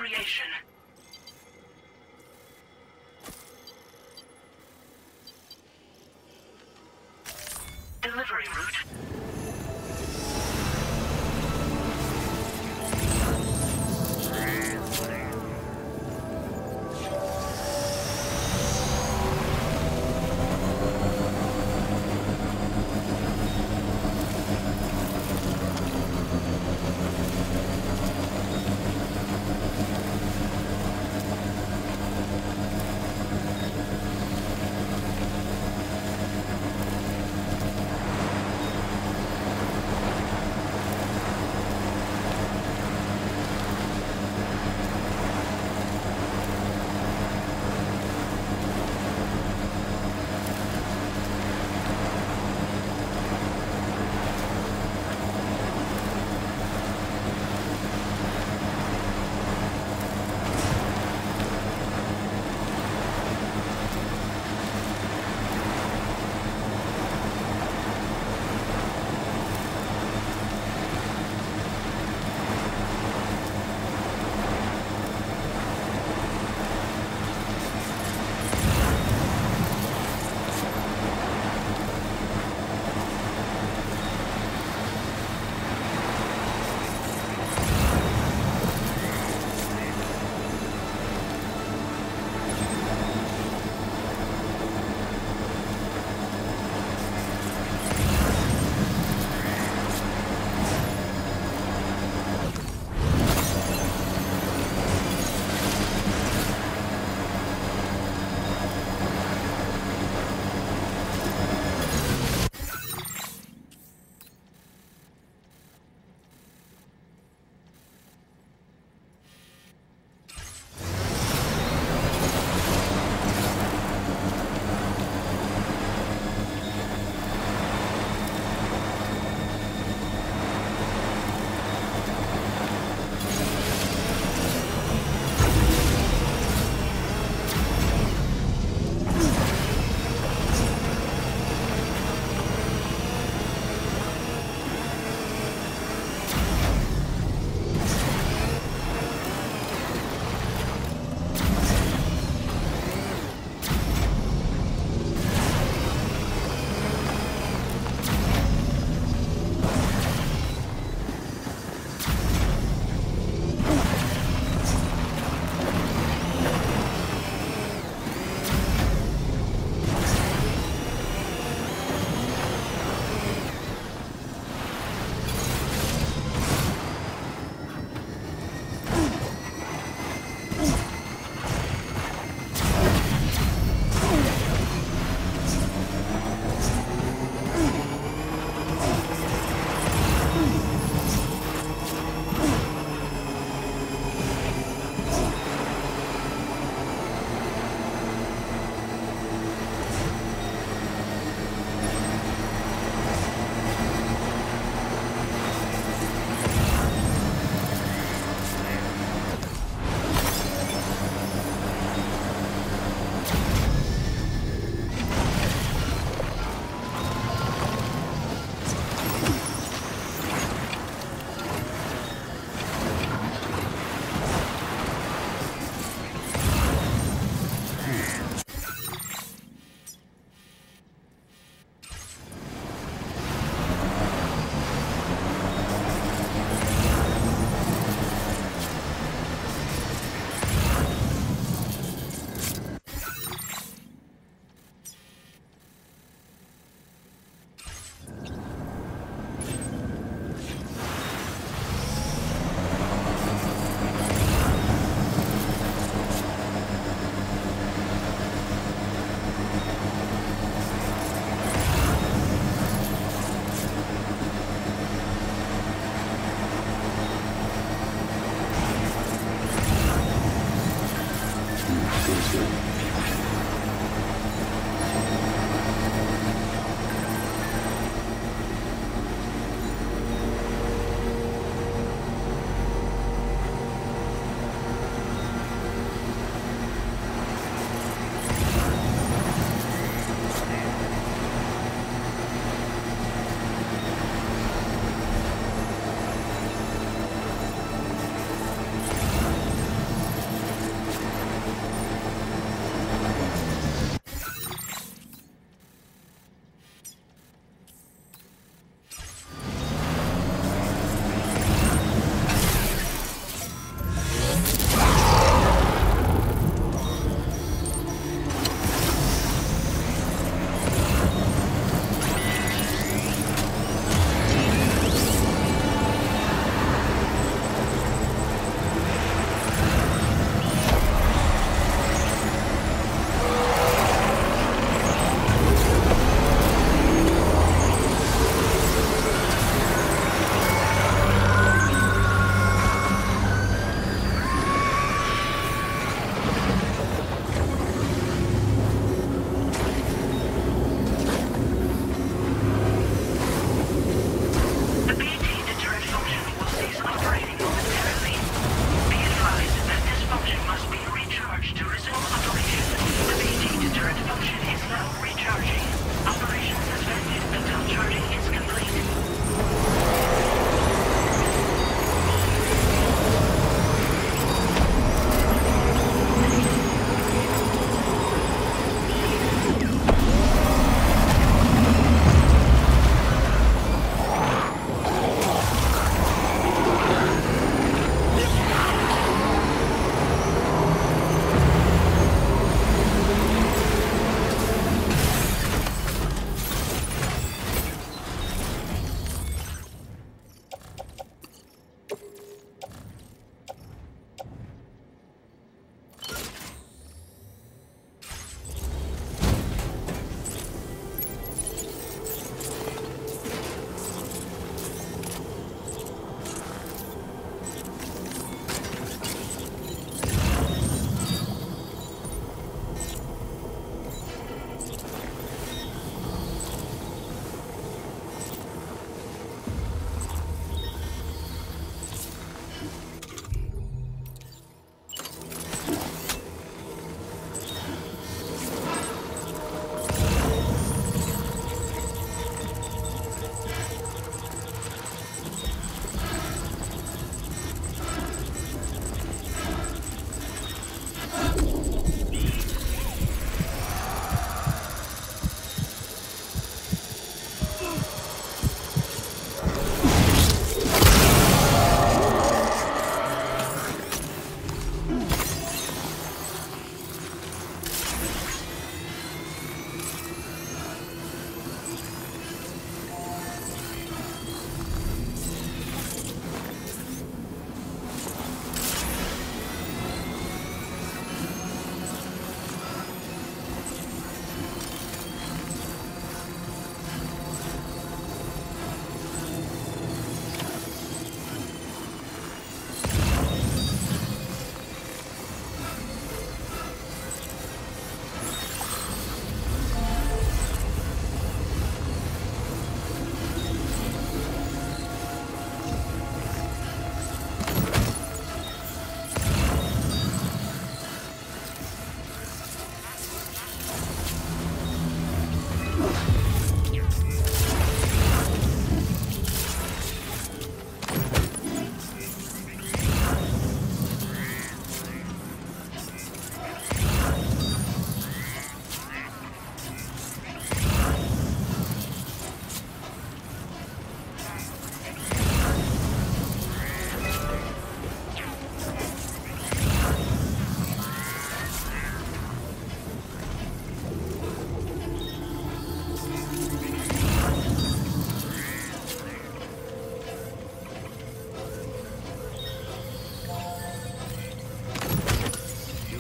creation. Delivery route.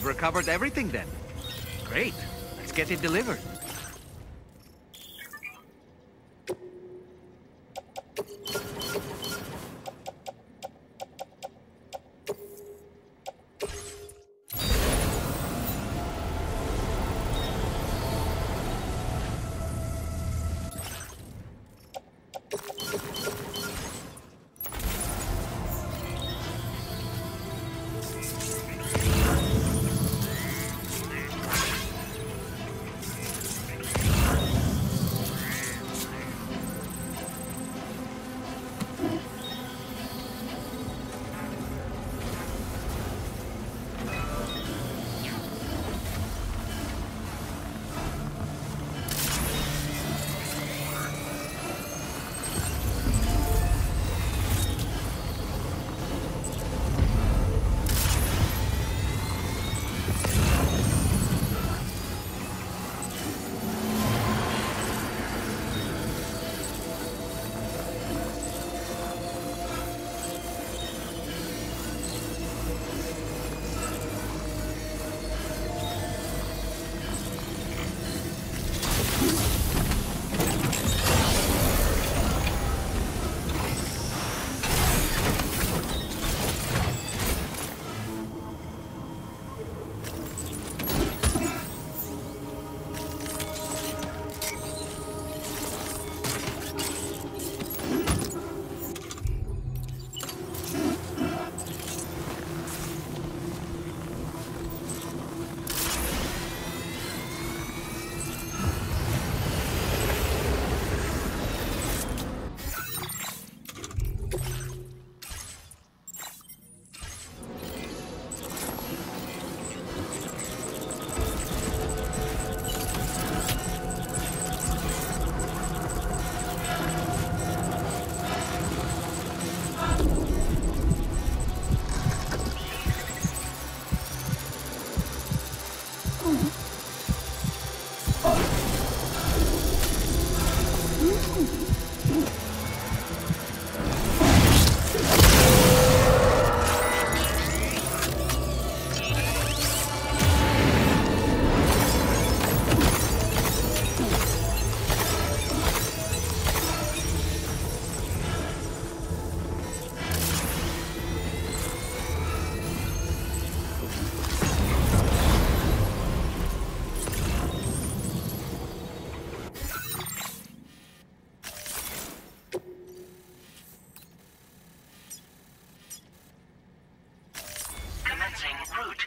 You've recovered everything then. Great. Let's get it delivered.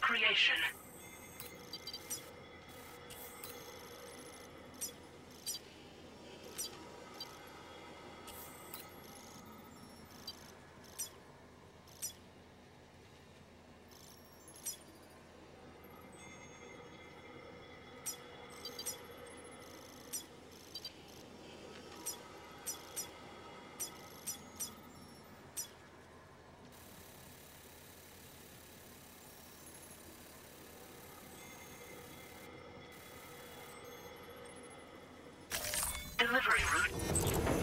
creation. Delivery route.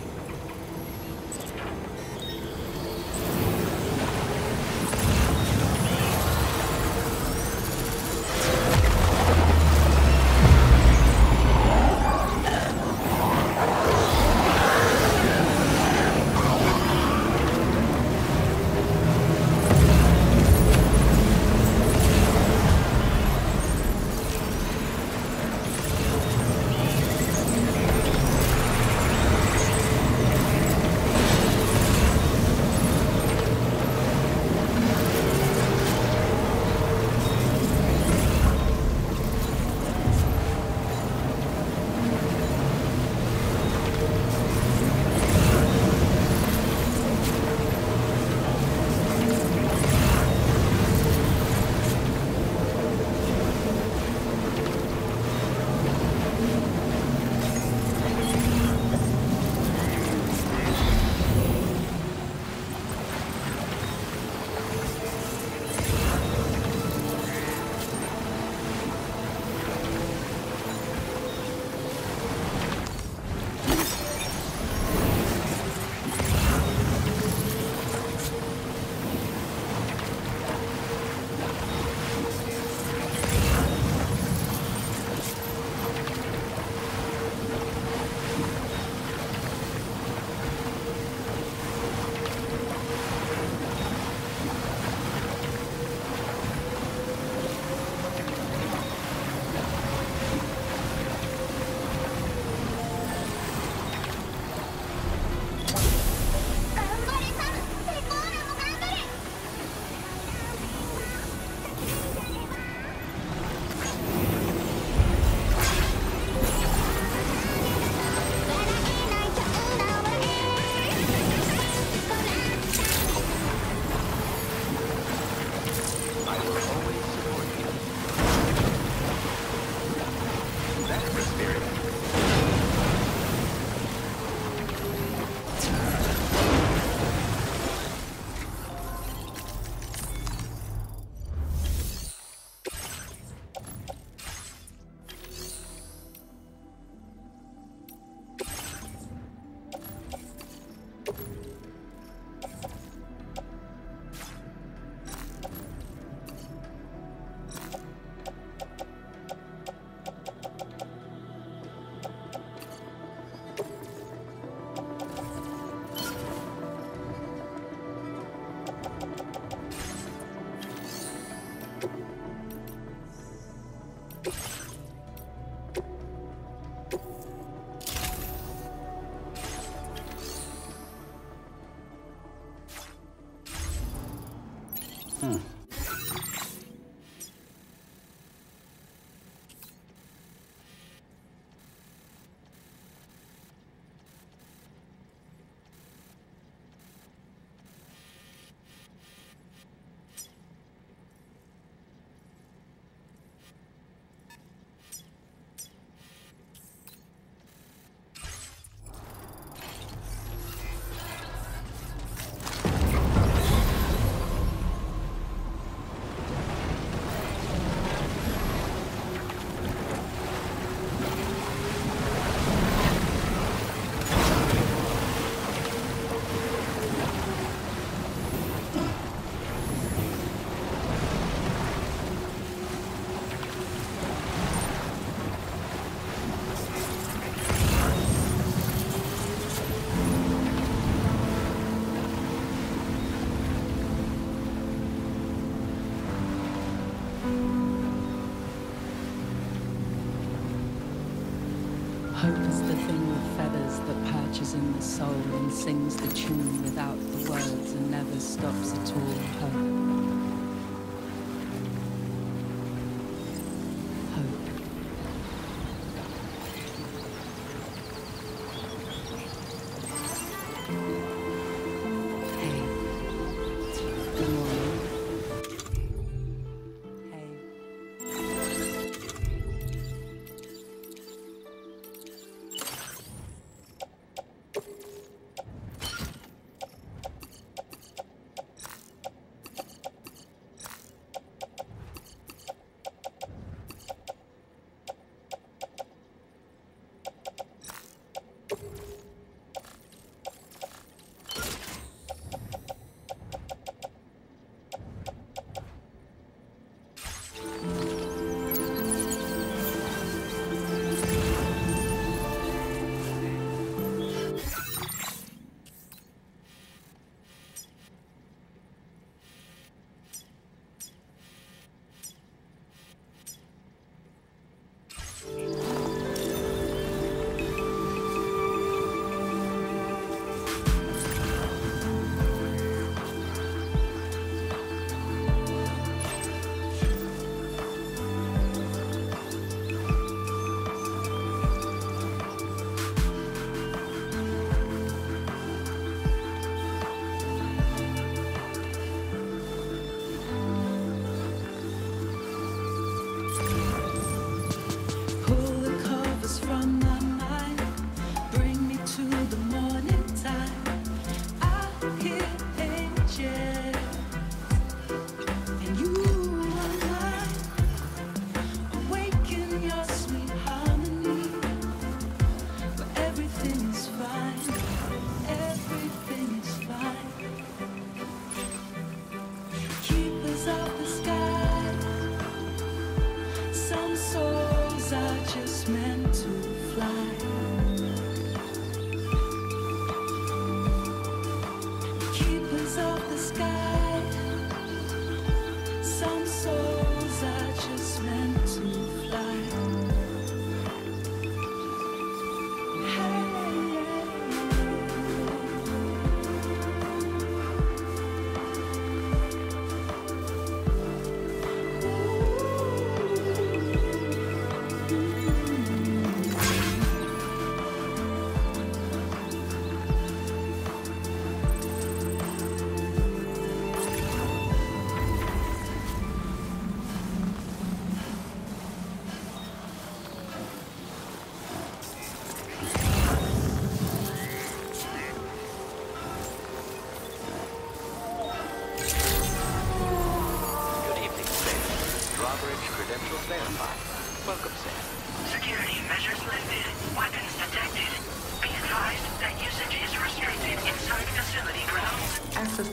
Hope is the thing with feathers that perches in the soul and sings the tune without the words and never stops at all. Hope. Hey. Good morning.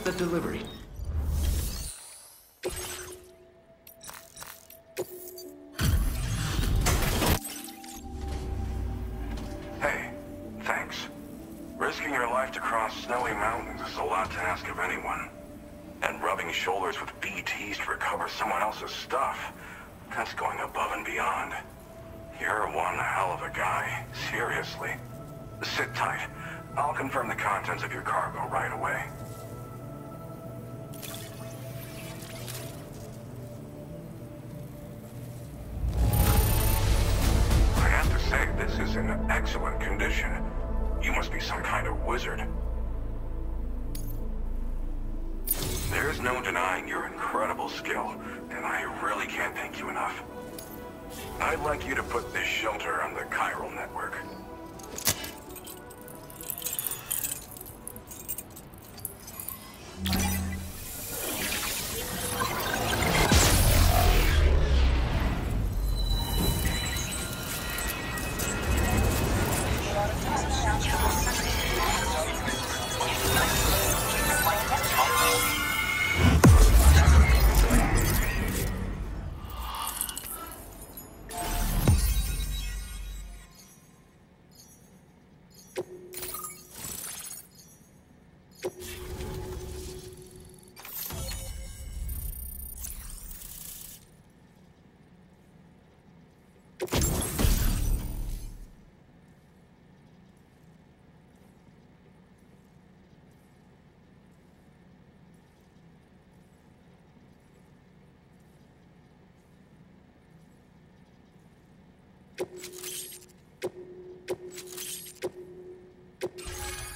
The delivery. Hey, thanks. Risking your life to cross snowy mountains is a lot to ask of anyone. And rubbing shoulders with BTs to recover someone else's stuff, that's going above and beyond. You're one hell of a guy, seriously. Sit tight. I'll confirm the contents of your cargo right away. excellent condition. You must be some kind of wizard. There's no denying your incredible skill, and I really can't thank you enough. I'd like you to put this shelter on the chiral network.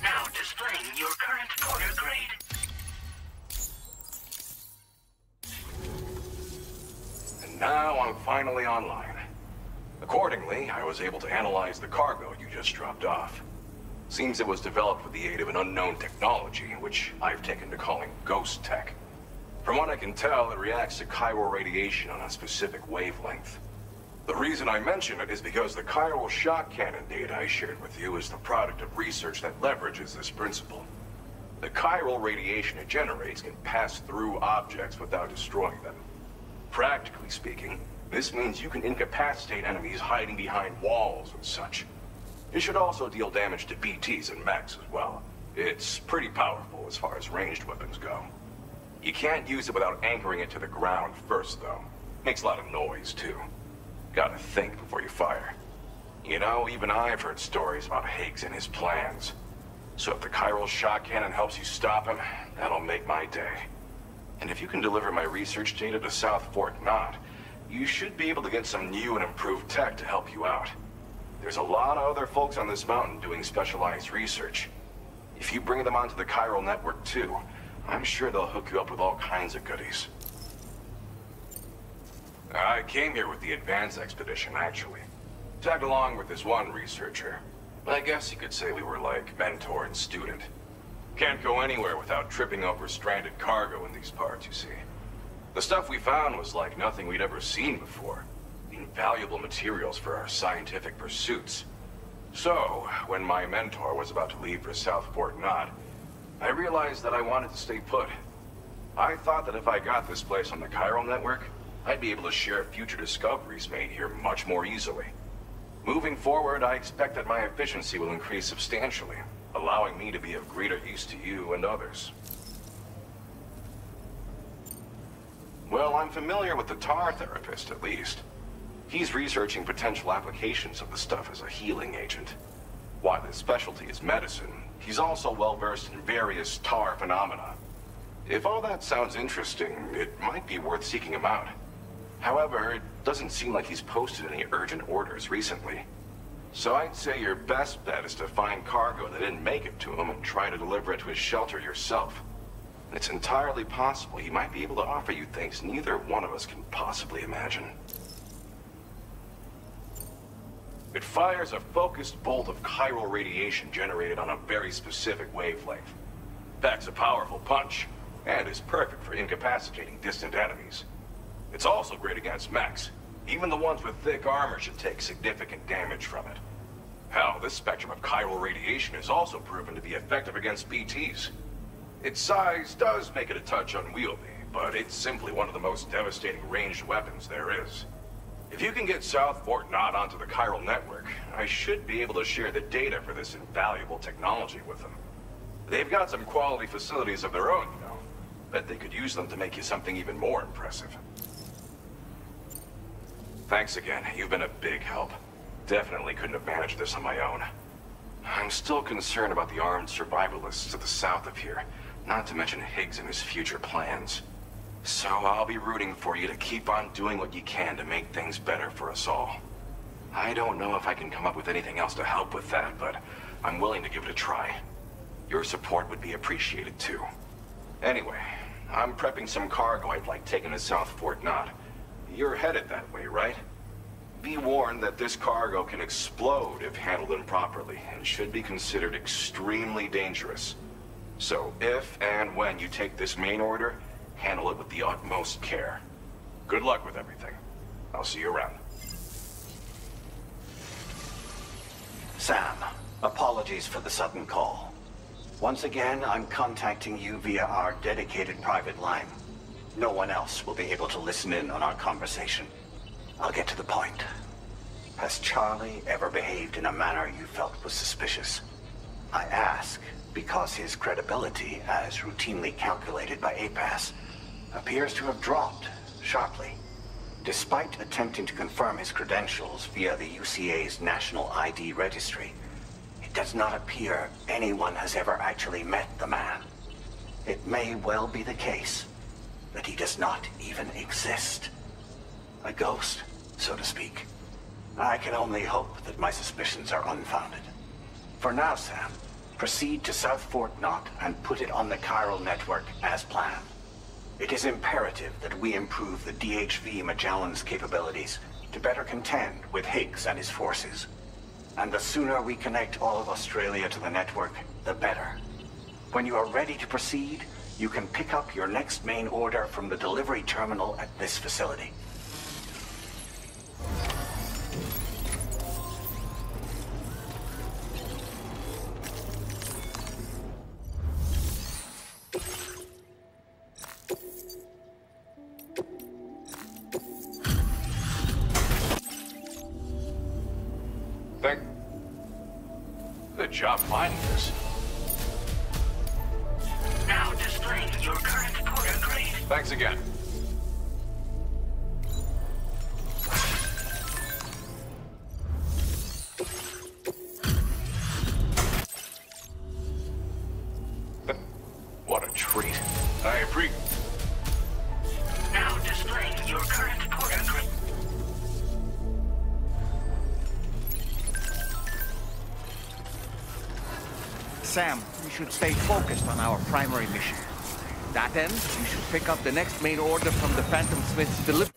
Now displaying your current porter grade. And now I'm finally online. Accordingly, I was able to analyze the cargo you just dropped off. Seems it was developed with the aid of an unknown technology, which I've taken to calling ghost tech. From what I can tell, it reacts to chiral radiation on a specific wavelength. The reason I mention it is because the chiral shock cannon data I shared with you is the product of research that leverages this principle. The chiral radiation it generates can pass through objects without destroying them. Practically speaking, this means you can incapacitate enemies hiding behind walls and such. It should also deal damage to BTs and mechs as well. It's pretty powerful as far as ranged weapons go. You can't use it without anchoring it to the ground first, though. Makes a lot of noise, too. Gotta think before you fire. You know, even I've heard stories about Higgs and his plans. So if the chiral shock cannon helps you stop him, that'll make my day. And if you can deliver my research data to South Fort Knot, you should be able to get some new and improved tech to help you out. There's a lot of other folks on this mountain doing specialized research. If you bring them onto the chiral network too, I'm sure they'll hook you up with all kinds of goodies. I came here with the advance expedition, actually. Tagged along with this one researcher. I guess you could say we were like mentor and student. Can't go anywhere without tripping over stranded cargo in these parts, you see. The stuff we found was like nothing we'd ever seen before. Invaluable materials for our scientific pursuits. So, when my mentor was about to leave for South Fort Knot, I realized that I wanted to stay put. I thought that if I got this place on the chiral network, I'd be able to share future discoveries made here much more easily. Moving forward, I expect that my efficiency will increase substantially, allowing me to be of greater use to you and others. Well, I'm familiar with the tar therapist, at least. He's researching potential applications of the stuff as a healing agent. While his specialty is medicine, he's also well-versed in various tar phenomena. If all that sounds interesting, it might be worth seeking him out. However, it doesn't seem like he's posted any urgent orders recently. So I'd say your best bet is to find cargo that didn't make it to him and try to deliver it to his shelter yourself. It's entirely possible he might be able to offer you things neither one of us can possibly imagine. It fires a focused bolt of chiral radiation generated on a very specific wavelength. Packs a powerful punch, and is perfect for incapacitating distant enemies. It's also great against mechs. Even the ones with thick armor should take significant damage from it. Hell, this spectrum of chiral radiation is also proven to be effective against BTs. Its size does make it a touch unwieldy, but it's simply one of the most devastating ranged weapons there is. If you can get South Fort Knot onto the chiral network, I should be able to share the data for this invaluable technology with them. They've got some quality facilities of their own, you know. Bet they could use them to make you something even more impressive. Thanks again. You've been a big help. Definitely couldn't have managed this on my own. I'm still concerned about the armed survivalists to the south of here, not to mention Higgs and his future plans. So I'll be rooting for you to keep on doing what you can to make things better for us all. I don't know if I can come up with anything else to help with that, but I'm willing to give it a try. Your support would be appreciated too. Anyway, I'm prepping some cargo I'd like taken to South Fort Knott. You're headed that way, right? Be warned that this cargo can explode if handled improperly, and should be considered extremely dangerous. So if and when you take this main order, handle it with the utmost care. Good luck with everything. I'll see you around. Sam, apologies for the sudden call. Once again, I'm contacting you via our dedicated private line. No one else will be able to listen in on our conversation. I'll get to the point. Has Charlie ever behaved in a manner you felt was suspicious? I ask because his credibility, as routinely calculated by APAS, appears to have dropped sharply. Despite attempting to confirm his credentials via the UCA's National ID Registry, it does not appear anyone has ever actually met the man. It may well be the case that he does not even exist. A ghost, so to speak. I can only hope that my suspicions are unfounded. For now, Sam, proceed to South Fort Knott and put it on the chiral network as planned. It is imperative that we improve the DHV Magellan's capabilities to better contend with Higgs and his forces. And the sooner we connect all of Australia to the network, the better. When you are ready to proceed, you can pick up your next main order from the delivery terminal at this facility. Good job finding this. Now displaying your current porter grade. Thanks again. What a treat. I appreciate. Now displaying your current porter grade. Sam, we should stay focused on our primary mission. That end, you should pick up the next main order from the Phantom Smith's delivery.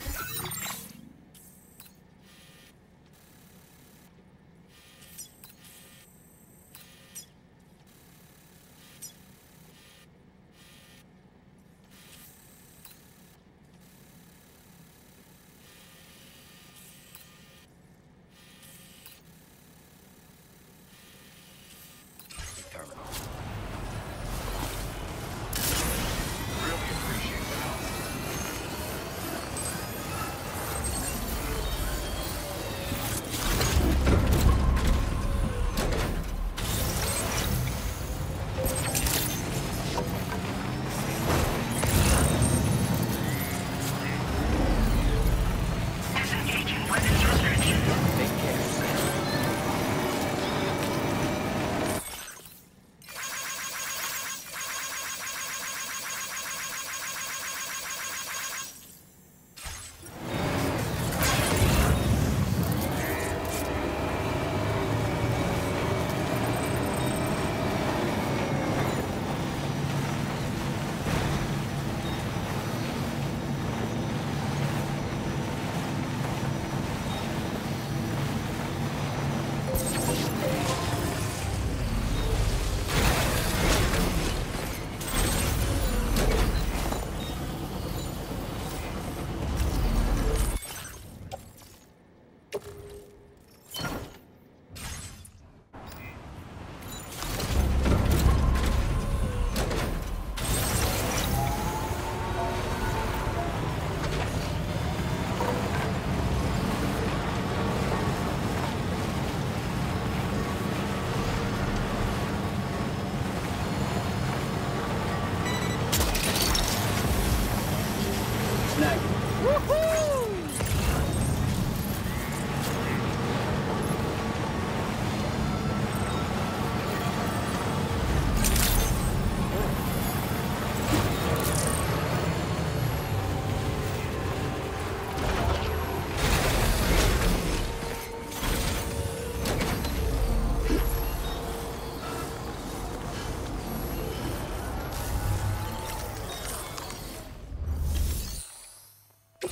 Unable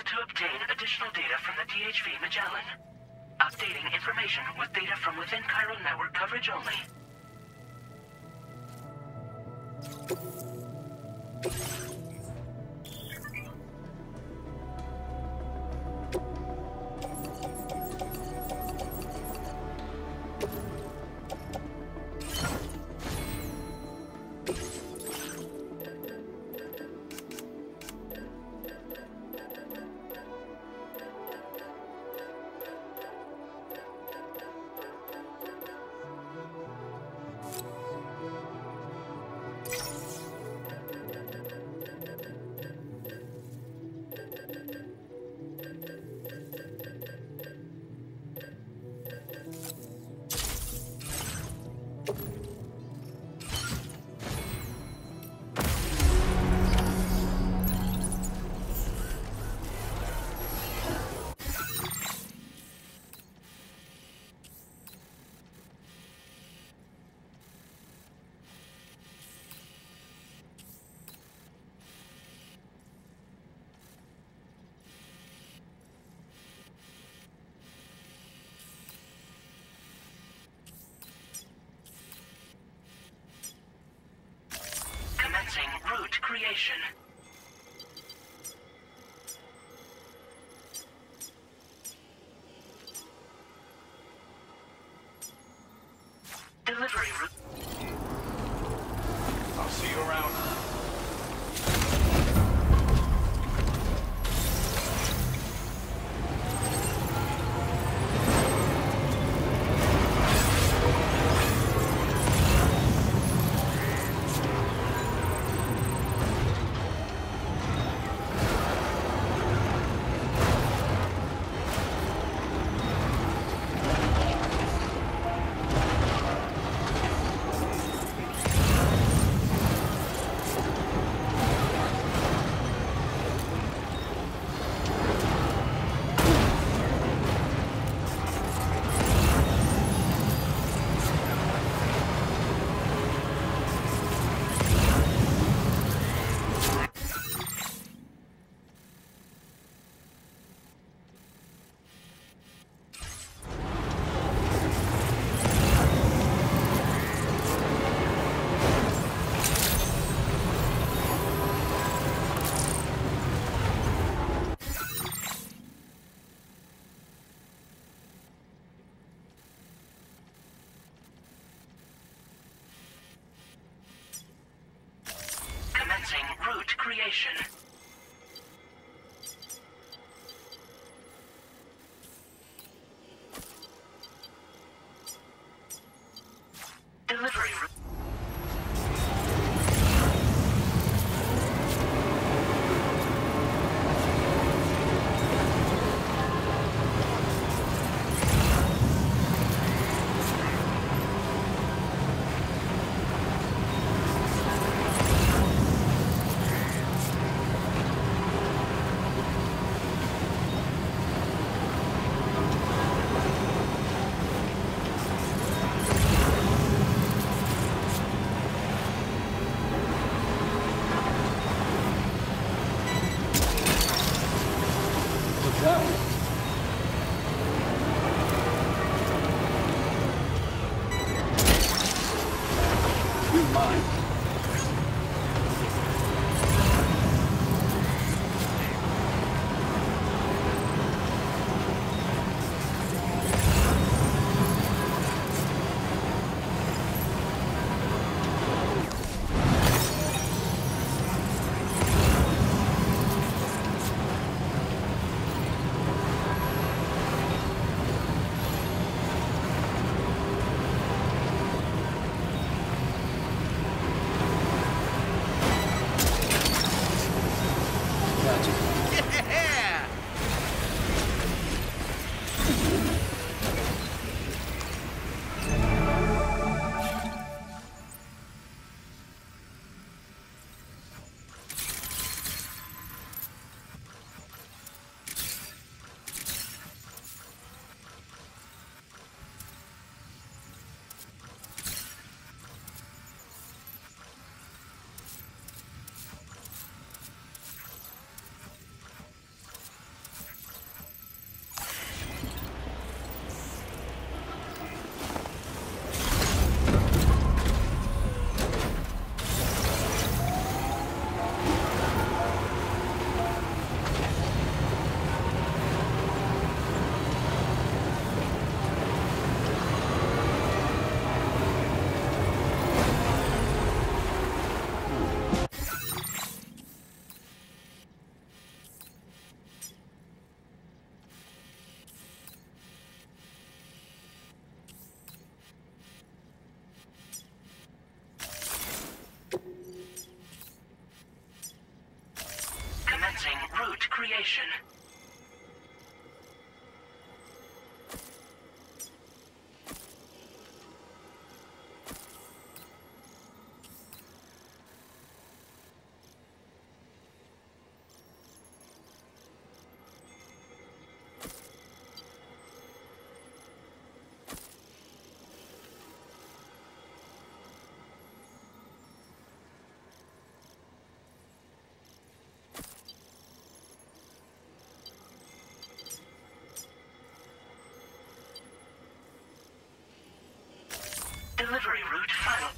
to obtain additional data from the DHV Magellan. Updating information with data from within chiral network coverage only. Commencing route creation. Delivery route. I'll see you around. Commencing route creation. Delivery route. creation. Delivery route final.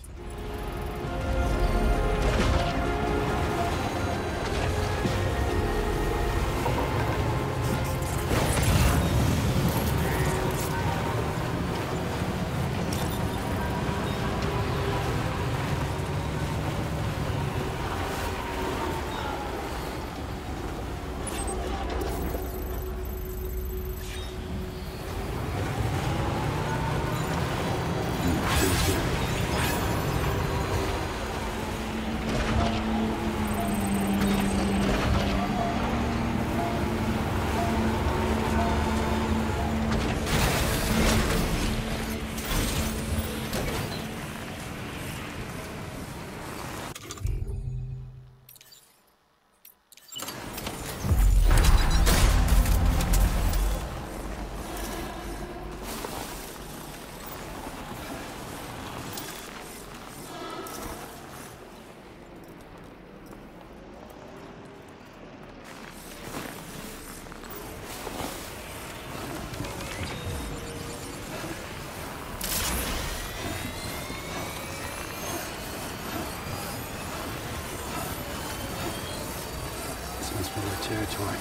Territory.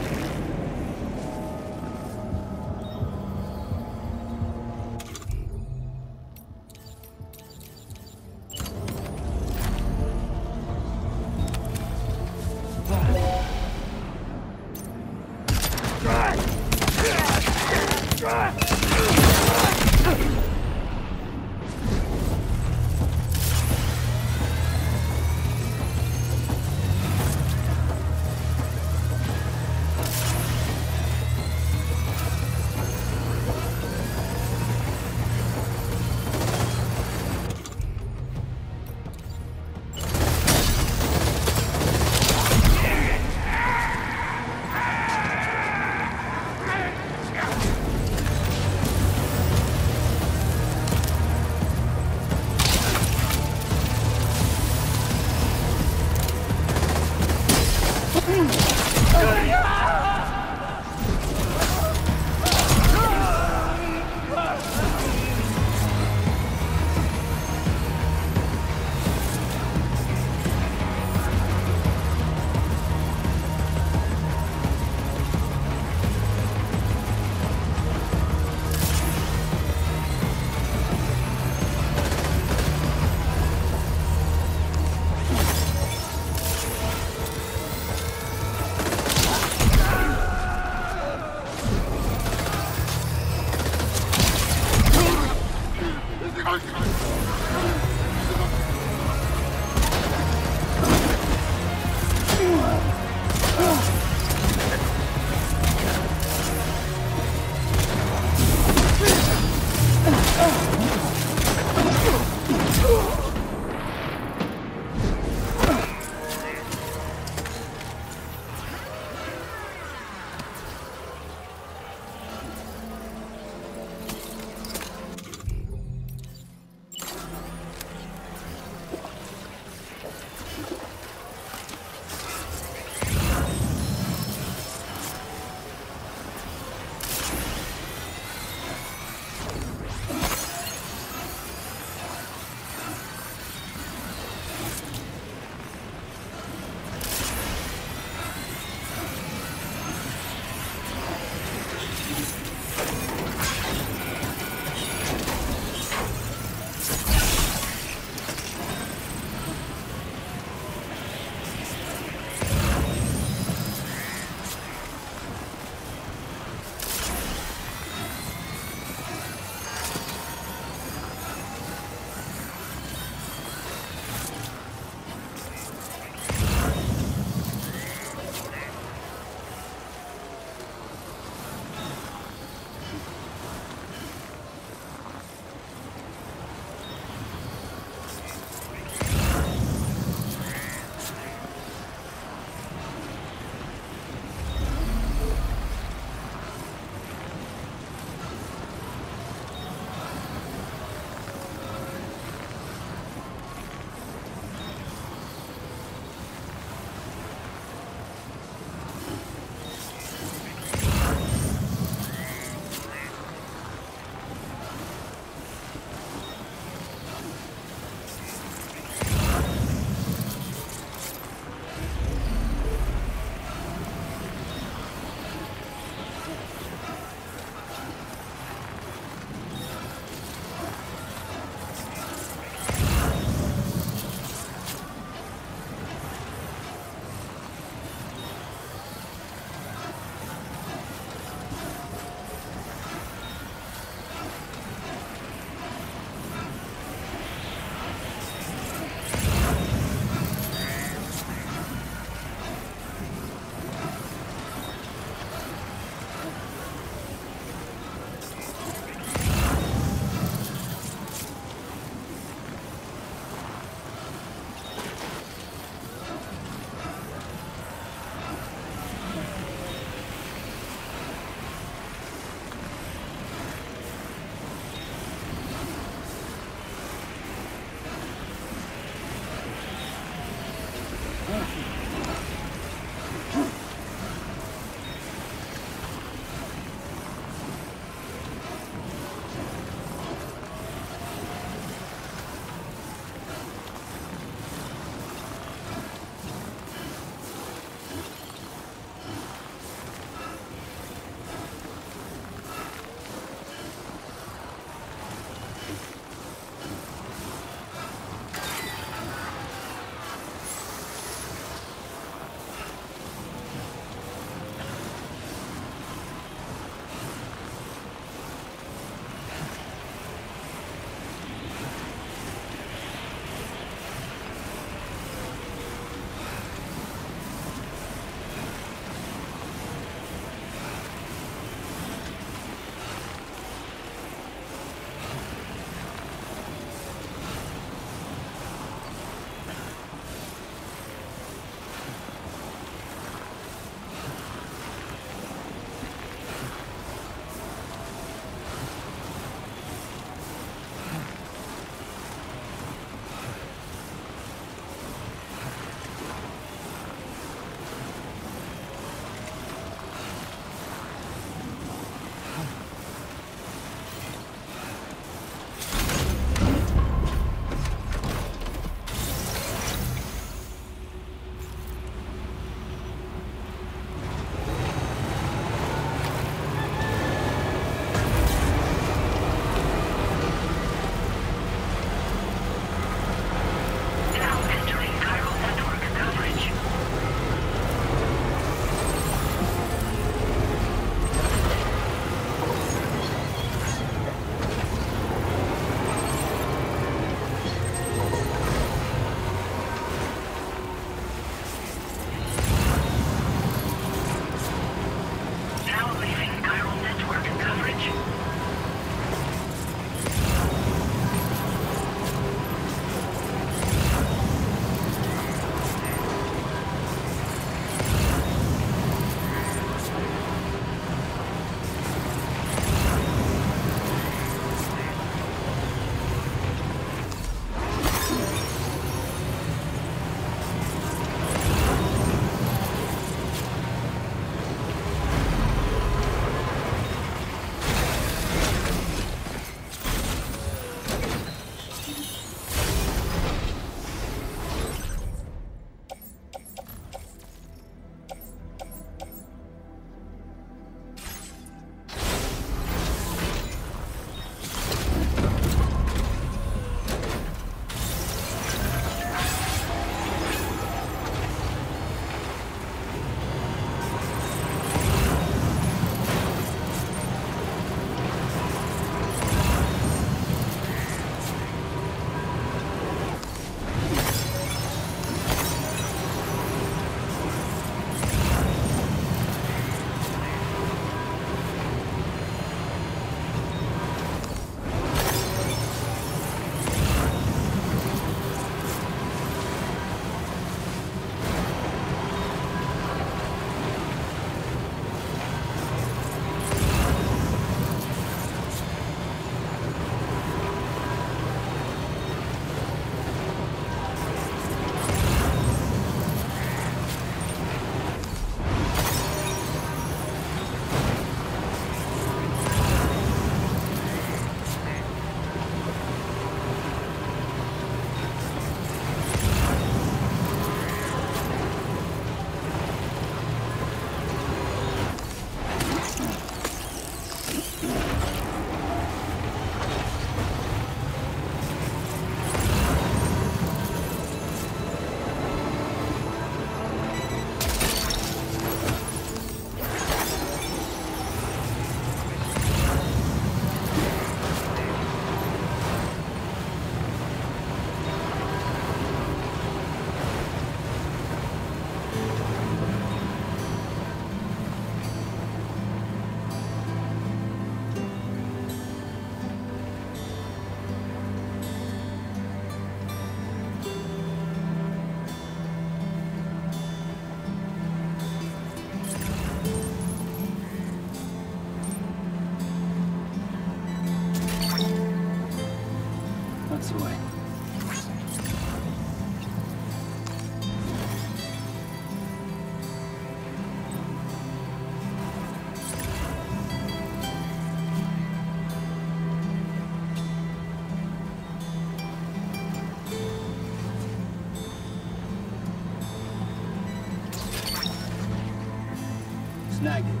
It's negative.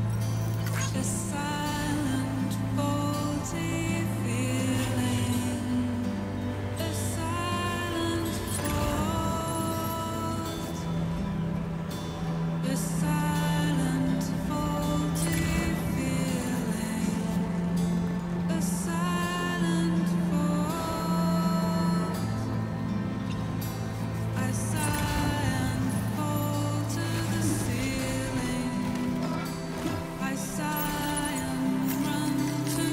The silent, faulty feeling. The silent fault. The silent, faulty feeling. The silent fault. I sigh and fall to the ceiling. I sigh and run to.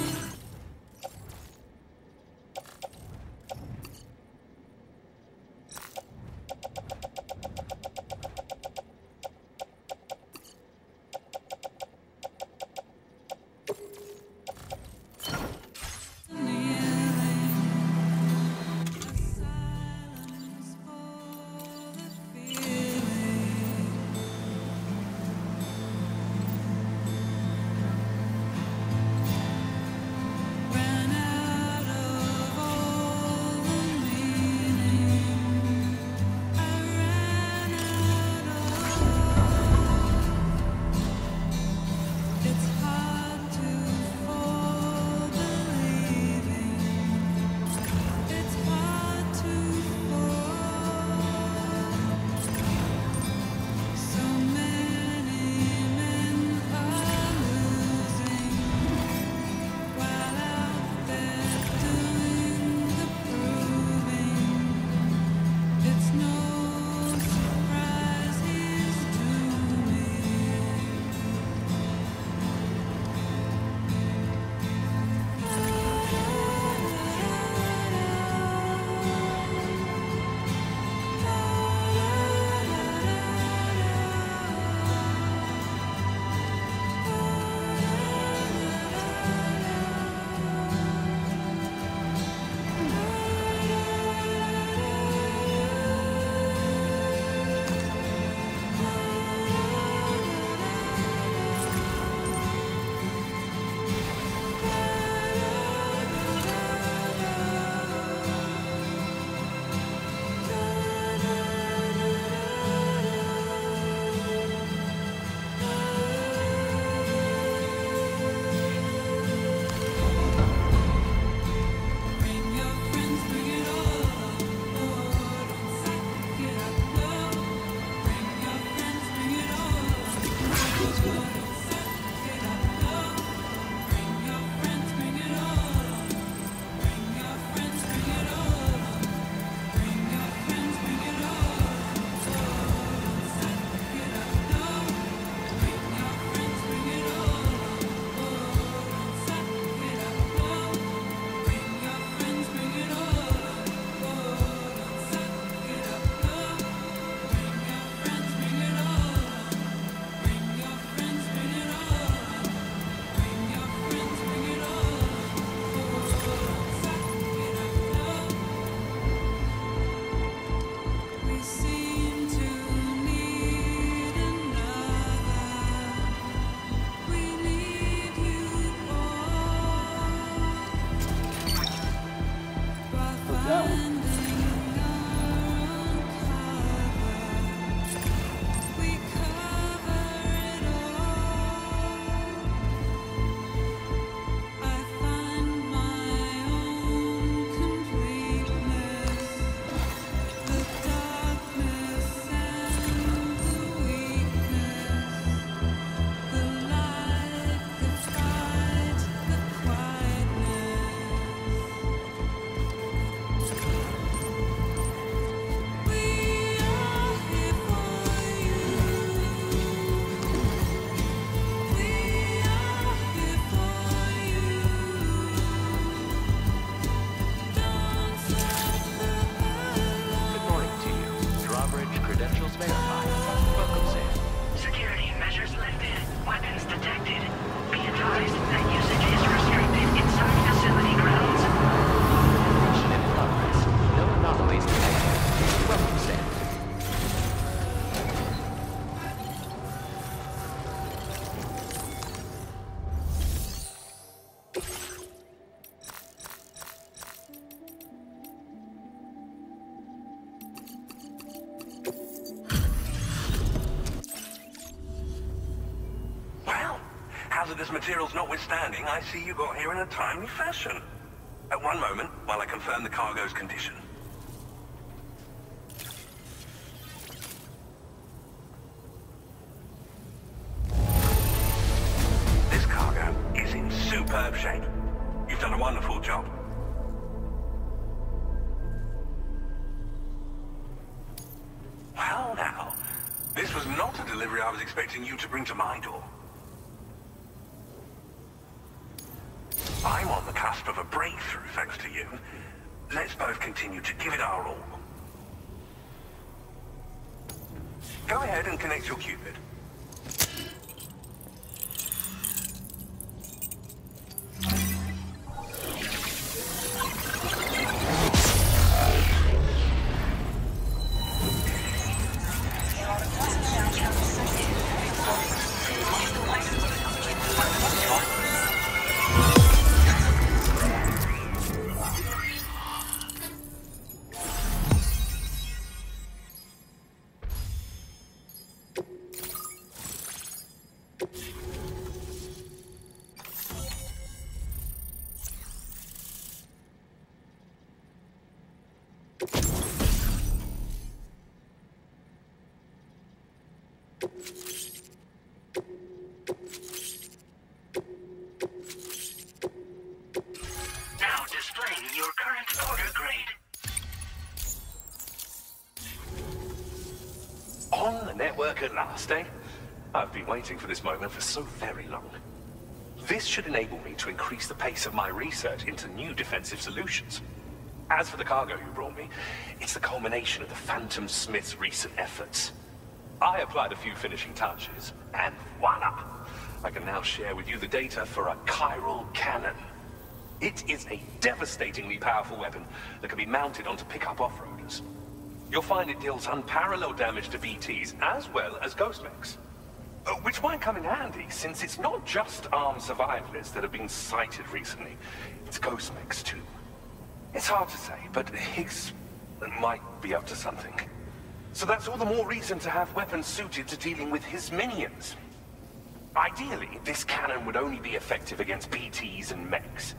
Hazardous materials notwithstanding, I see you got here in a timely fashion. At one moment, while I confirm the cargo's condition. This cargo is in superb shape. You've done a wonderful job. Well now, this was not a delivery I was expecting you to bring to my door. I'm on the cusp of a breakthrough, thanks to you. Let's both continue to give it our all. Go ahead and connect your Cupid. Now displaying your current order grade. On the network at last, eh? I've been waiting for this moment for so very long. This should enable me to increase the pace of my research into new defensive solutions. As for the cargo you brought me, it's the culmination of the Phantom Smith's recent efforts. I applied a few finishing touches, and voila! I can now share with you the data for a chiral cannon. It is a devastatingly powerful weapon that can be mounted onto pickup off-roaders. You'll find it deals unparalleled damage to BTs as well as ghost mechs. Which might come in handy, since it's not just armed survivalists that have been sighted recently. It's ghost mechs too. It's hard to say, but Higgs might be up to something. So that's all the more reason to have weapons suited to dealing with his minions. Ideally, this cannon would only be effective against BTs and mechs.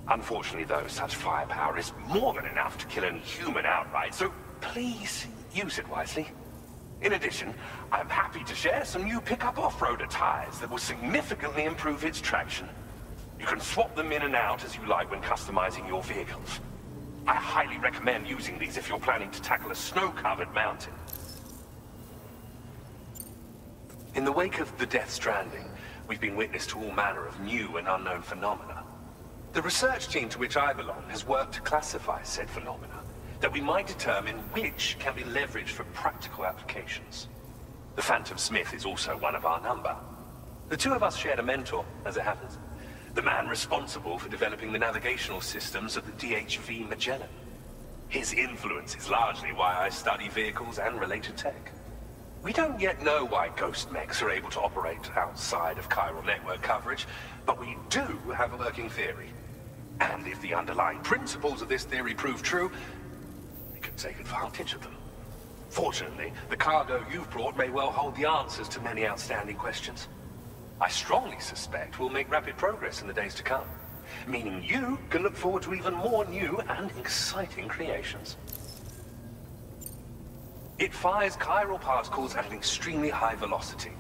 Unfortunately though, such firepower is more than enough to kill any human outright, so please use it wisely. In addition, I'm happy to share some new pickup off-roader tires that will significantly improve its traction. You can swap them in and out as you like when customizing your vehicles. I highly recommend using these if you're planning to tackle a snow-covered mountain. In the wake of the Death Stranding, we've been witness to all manner of new and unknown phenomena. The research team to which I belong has worked to classify said phenomena, that we might determine which can be leveraged for practical applications. The Phantom Smith is also one of our number. The two of us shared a mentor, as it happens. The man responsible for developing the navigational systems of the DHV Magellan. His influence is largely why I study vehicles and related tech. We don't yet know why ghost mechs are able to operate outside of chiral network coverage, but we do have a working theory. And if the underlying principles of this theory prove true, we can take advantage of them. Fortunately, the cargo you've brought may well hold the answers to many outstanding questions. I strongly suspect we'll make rapid progress in the days to come, meaning you can look forward to even more new and exciting creations. It fires chiral particles at an extremely high velocity.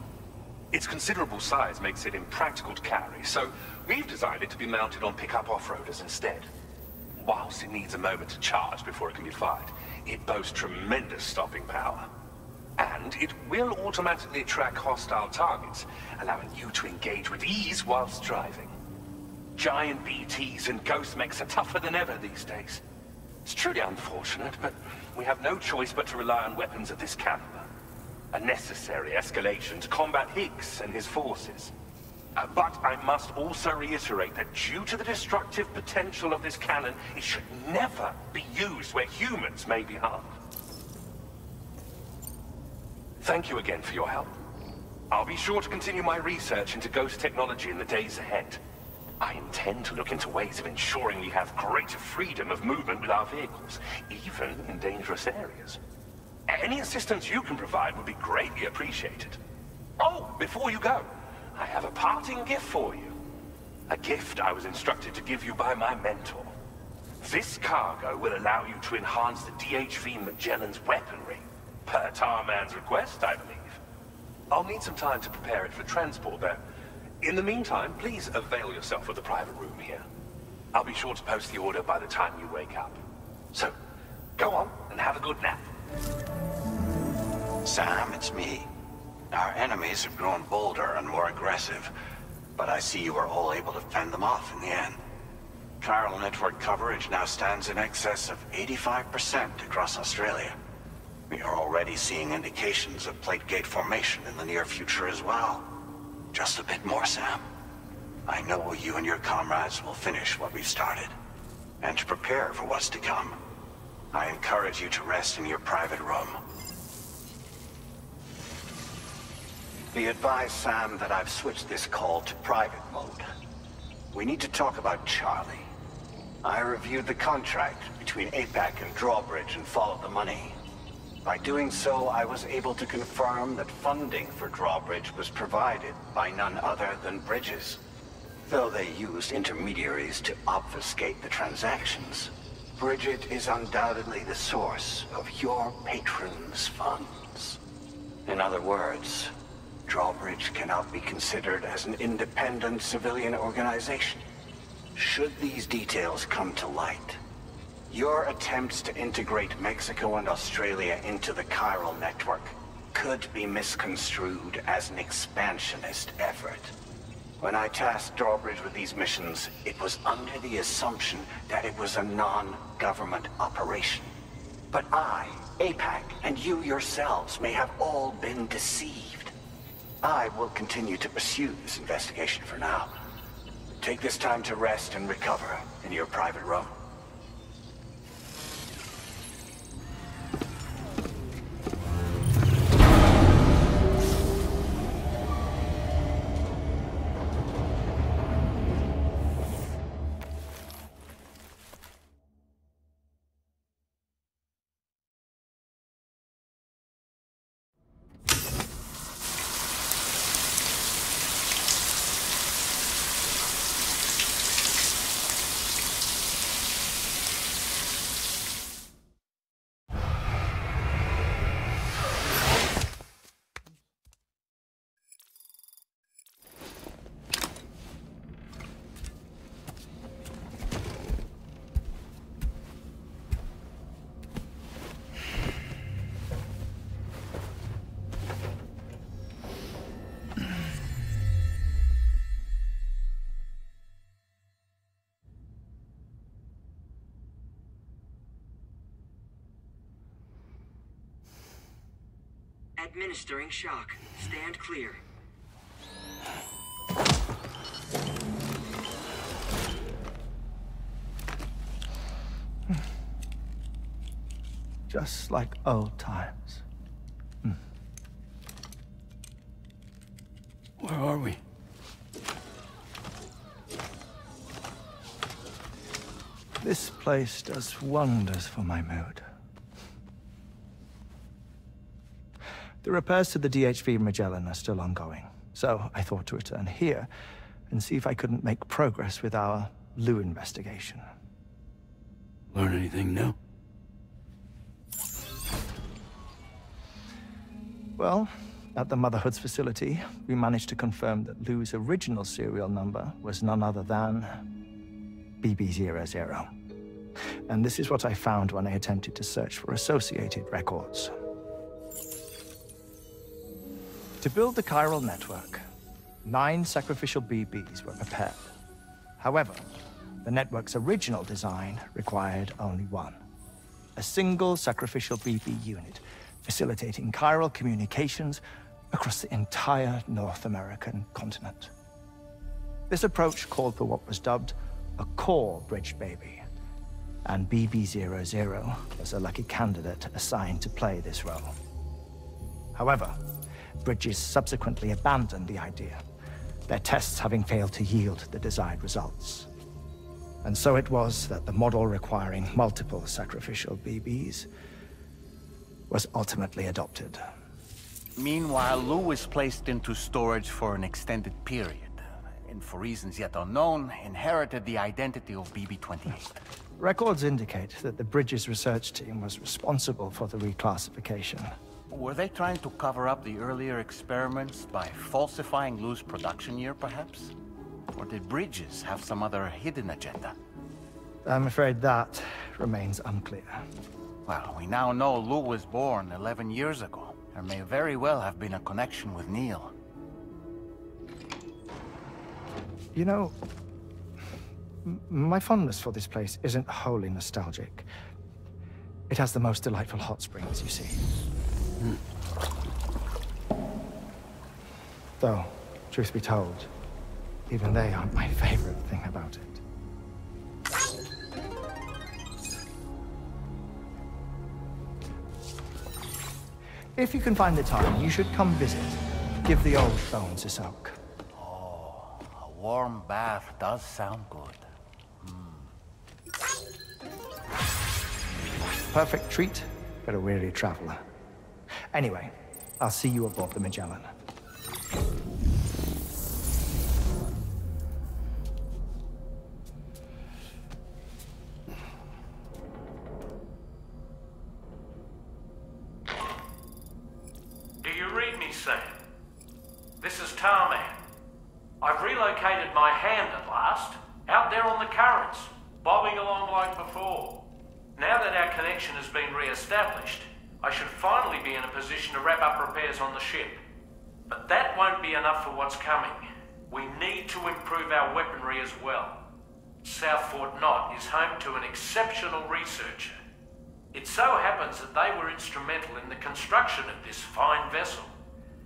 Its considerable size makes it impractical to carry, so we've designed it to be mounted on pickup off-roaders instead. Whilst it needs a moment to charge before it can be fired, it boasts tremendous stopping power. And it will automatically track hostile targets, allowing you to engage with ease whilst driving. Giant BTs and ghost mechs are tougher than ever these days. It's truly unfortunate, but we have no choice but to rely on weapons of this caliber. A necessary escalation to combat Higgs and his forces. But I must also reiterate that due to the destructive potential of this cannon, it should never be used where humans may be harmed. Thank you again for your help. I'll be sure to continue my research into ghost technology in the days ahead. I intend to look into ways of ensuring we have greater freedom of movement with our vehicles, even in dangerous areas. Any assistance you can provide would be greatly appreciated. Oh, before you go, I have a parting gift for you. A gift I was instructed to give you by my mentor. This cargo will allow you to enhance the DHV Magellan's weaponry, per Tarman's request, I believe. I'll need some time to prepare it for transport, though. In the meantime, please avail yourself of the private room here. I'll be sure to post the order by the time you wake up. So, go on and have a good nap. Sam, it's me. Our enemies have grown bolder and more aggressive, but I see you were all able to fend them off in the end. Chiral network coverage now stands in excess of 85% across Australia. We are already seeing indications of plate gate formation in the near future as well. Just a bit more, Sam. I know you and your comrades will finish what we've started, and to prepare for what's to come. I encourage you to rest in your private room. Be advised, Sam, that I've switched this call to private mode. We need to talk about Charlie. I reviewed the contract between APAC and Drawbridge and followed the money. By doing so, I was able to confirm that funding for Drawbridge was provided by none other than Bridges. Though they used intermediaries to obfuscate the transactions, Bridget is undoubtedly the source of your patron's funds. In other words, Drawbridge cannot be considered as an independent civilian organization. Should these details come to light, your attempts to integrate Mexico and Australia into the chiral network could be misconstrued as an expansionist effort. When I tasked Drawbridge with these missions, it was under the assumption that it was a non-government operation. But I, APAC, and you yourselves may have all been deceived. I will continue to pursue this investigation for now. Take this time to rest and recover in your private room. Administering shock. Stand clear. Just like old times. Where are we? This place does wonders for my mood. The repairs to the DHV Magellan are still ongoing, so I thought to return here and see if I couldn't make progress with our Lou investigation. Learn anything new? Well, at the Motherhood's facility, we managed to confirm that Lou's original serial number was none other than BB00. And this is what I found when I attempted to search for associated records. To build the chiral network, 9 sacrificial BBs were prepared. However, the network's original design required only 1. A single sacrificial BB unit, facilitating chiral communications across the entire North American continent. This approach called for what was dubbed a core bridge baby, and BB00 was a lucky candidate assigned to play this role. However, Bridges subsequently abandoned the idea, their tests having failed to yield the desired results. And so it was that the model requiring multiple sacrificial BBs was ultimately adopted. Meanwhile, Lou was placed into storage for an extended period, and for reasons yet unknown, inherited the identity of BB-28. Records indicate that the Bridges research team was responsible for the reclassification. Were they trying to cover up the earlier experiments by falsifying Lou's production year, perhaps? Or did Bridges have some other hidden agenda? I'm afraid that remains unclear. Well, we now know Lou was born 11 years ago. There may very well have been a connection with Neil. You know, my fondness for this place isn't wholly nostalgic. It has the most delightful hot springs, you see. Though, truth be told, even they aren't my favorite thing about it. If you can find the time, you should come visit. Give the old bones a soak. Oh, a warm bath does sound good. Perfect treat for a weary traveler. Anyway, I'll see you aboard the Magellan. Do you read me, Sam? This is Tarman. I've relocated my hand at last, out there on the currents, bobbing along like before. Now that our connection has been re-established, I should finally be in a position to wrap up repairs on the ship. But that won't be enough for what's coming. We need to improve our weaponry as well. South Fort Knott is home to an exceptional researcher. It so happens that they were instrumental in the construction of this fine vessel,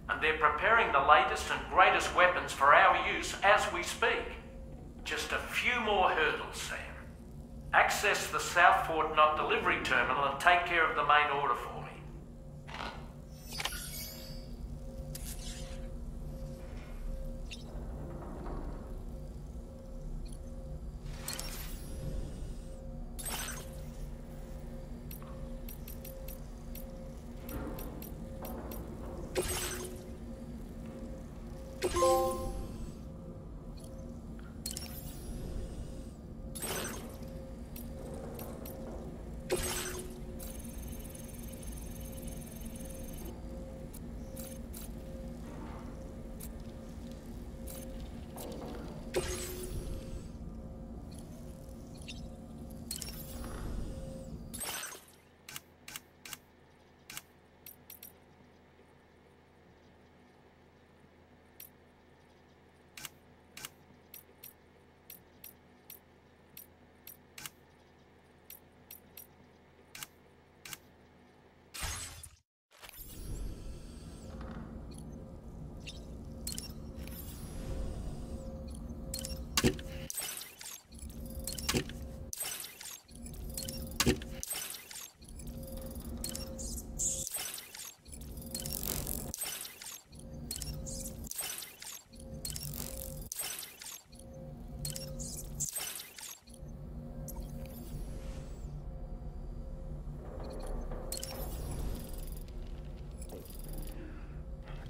and they're preparing the latest and greatest weapons for our use as we speak. Just a few more hurdles, Sam. Access the South Fort Knott delivery terminal and take care of the main order for me.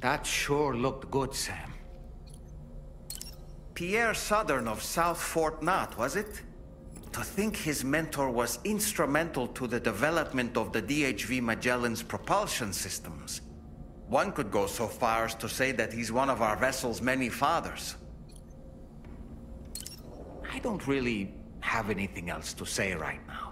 That sure looked good, Sam. Pierre Southern of South Fort Knott, was it? To think his mentor was instrumental to the development of the DHV Magellan's propulsion systems. One could go so far as to say that he's one of our vessel's many fathers. I don't really have anything else to say right now.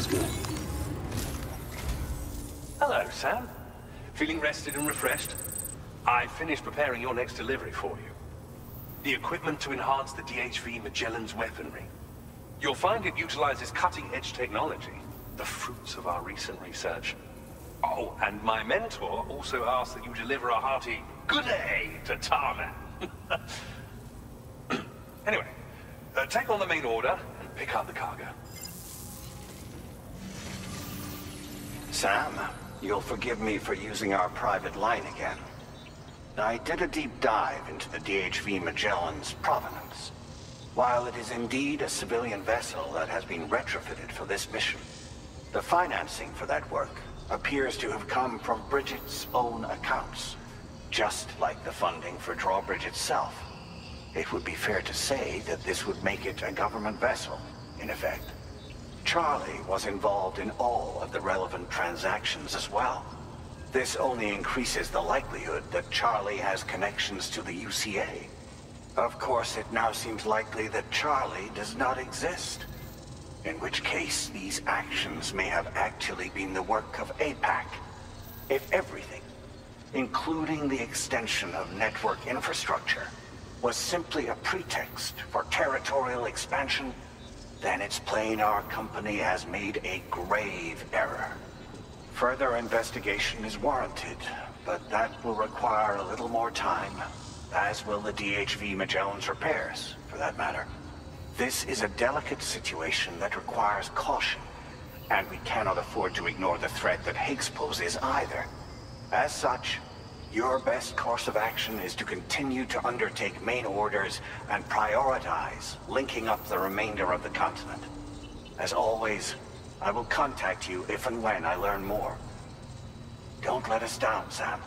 Sounds good. Hello, Sam. Feeling rested and refreshed? I finished preparing your next delivery for you. The equipment to enhance the DHV Magellan's weaponry. You'll find it utilizes cutting-edge technology, the fruits of our recent research. Oh, and my mentor also asked that you deliver a hearty good day to Tarman. Anyway, take on the main order and pick up the cargo. Sam, you'll forgive me for using our private line again. I did a deep dive into the DHV Magellan's provenance. While it is indeed a civilian vessel that has been retrofitted for this mission, the financing for that work appears to have come from Bridget's own accounts, just like the funding for Drawbridge itself. It would be fair to say that this would make it a government vessel, in effect. Charlie was involved in all of the relevant transactions as well. This only increases the likelihood that Charlie has connections to the UCA. Of course, it now seems likely that Charlie does not exist. In which case, these actions may have actually been the work of APAC. If everything, including the extension of network infrastructure, was simply a pretext for territorial expansion, then it's plain our company has made a grave error. Further investigation is warranted, but that will require a little more time, as will the DHV Magellan's repairs, for that matter. This is a delicate situation that requires caution, and we cannot afford to ignore the threat that Higgs poses either. As such, your best course of action is to continue to undertake main orders and prioritize linking up the remainder of the continent. As always, I will contact you if and when I learn more. Don't let us down, Sam.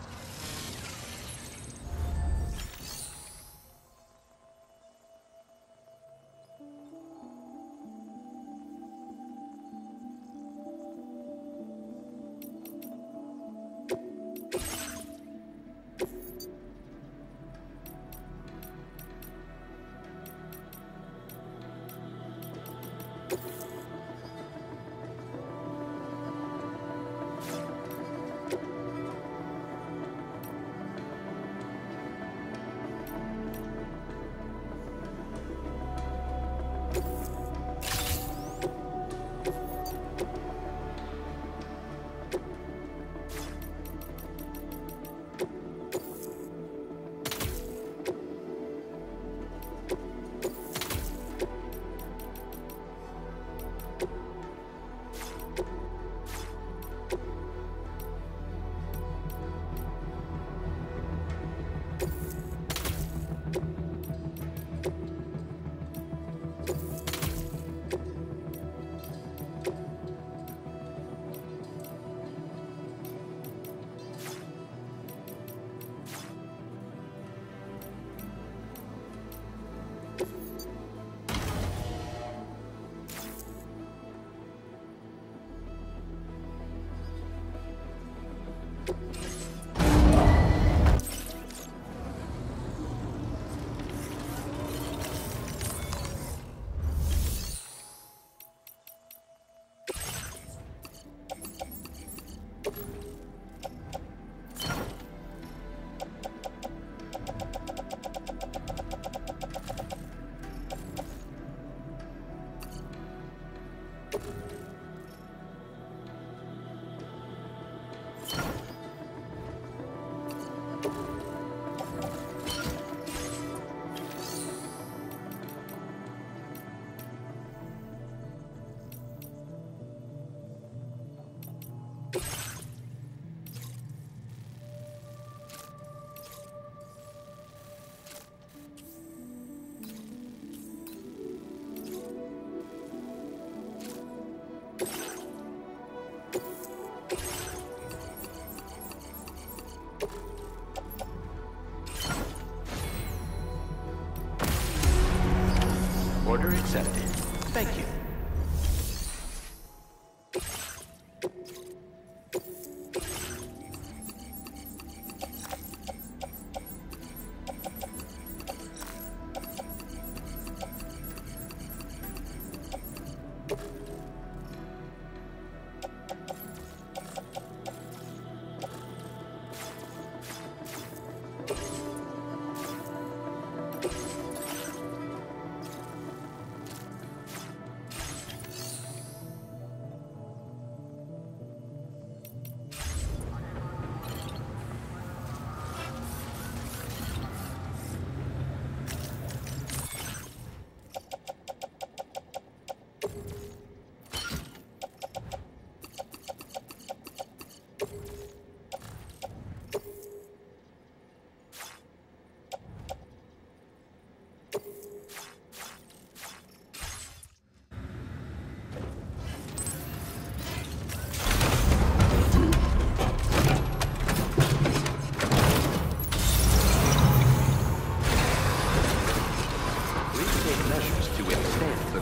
Order accepted. Thank you.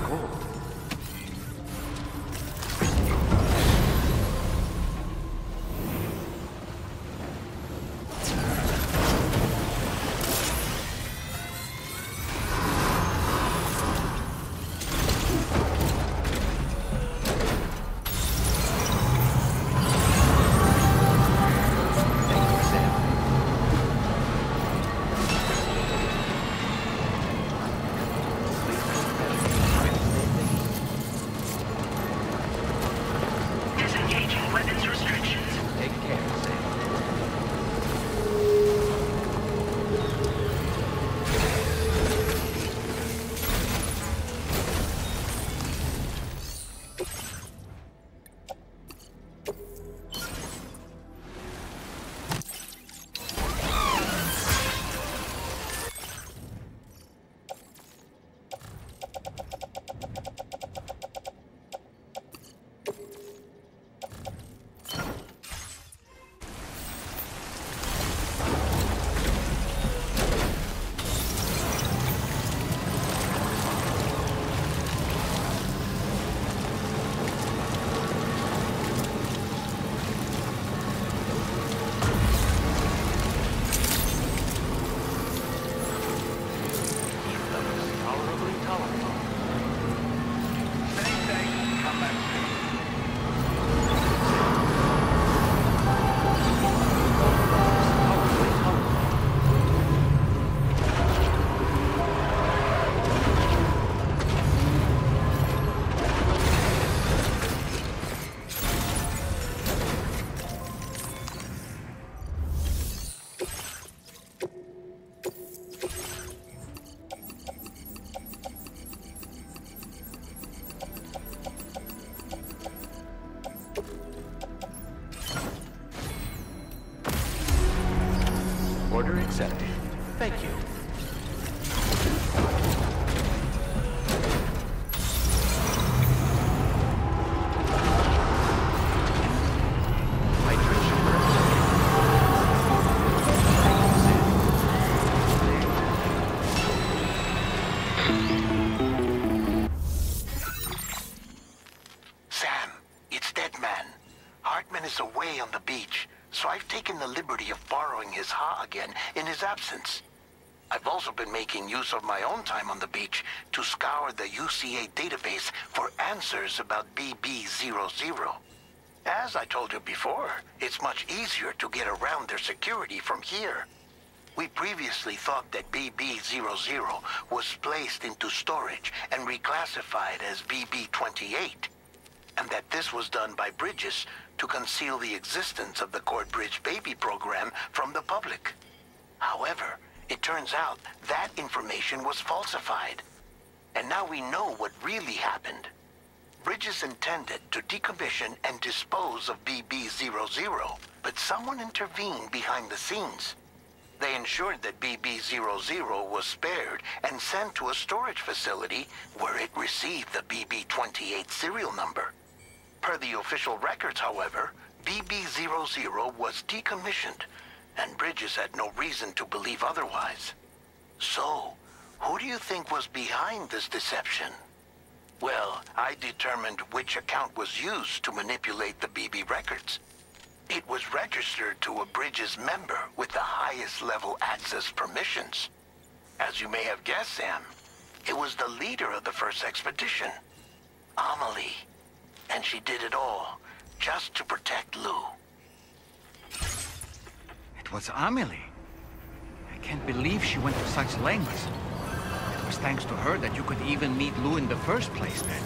cold. Disengaging weapons restrictions. Take care, Sam. Order accepted. Thank you. Sam, it's Deadman. Hartman is away on the beach, so I've taken the liberty of borrowing his Ha again in his absence. I've also been making use of my own time on the beach to scour the UCA database for answers about BB00. As I told you before, it's much easier to get around their security from here. We previously thought that BB00 was placed into storage and reclassified as BB28, and that this was done by Bridges to conceal the existence of the Cord Bridge Baby program from the public. However, it turns out that information was falsified. And now we know what really happened. Bridges intended to decommission and dispose of BB00, but someone intervened behind the scenes. They ensured that BB00 was spared and sent to a storage facility where it received the BB28 serial number. Per the official records, however, BB00 was decommissioned, and Bridges had no reason to believe otherwise. So, who do you think was behind this deception? Well, I determined which account was used to manipulate the BB records. It was registered to a Bridges member with the highest level access permissions. As you may have guessed, Sam, it was the leader of the first expedition, Amelie. And she did it all just to protect Lou. It was Amelie. I can't believe she went to such lengths. It was thanks to her that you could even meet Lou in the first place, then.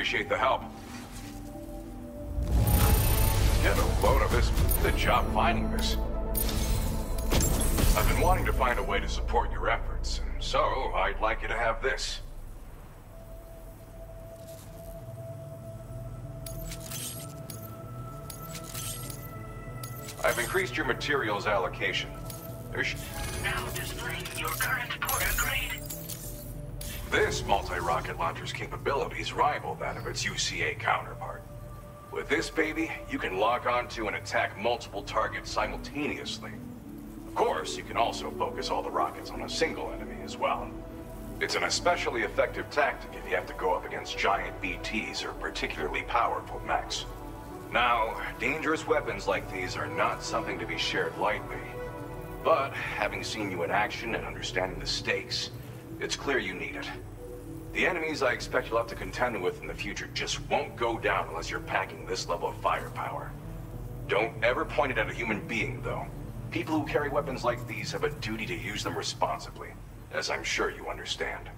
appreciate the help. Get a load of this. Good job finding this. I've been wanting to find a way to support your efforts, and so I'd like you to have this. I've increased your materials allocation. Now displaying your current Porter grade. This multi-rocket launcher's capabilities rival that of its UCA counterpart. With this baby, you can lock onto and attack multiple targets simultaneously. Of course, you can also focus all the rockets on a single enemy as well. It's an especially effective tactic if you have to go up against giant BTs or particularly powerful mechs. Now, dangerous weapons like these are not something to be shared lightly. But, having seen you in action and understanding the stakes, it's clear you need it. The enemies I expect you'll have to contend with in the future just won't go down unless you're packing this level of firepower. Don't ever point it at a human being, though. People who carry weapons like these have a duty to use them responsibly, as I'm sure you understand.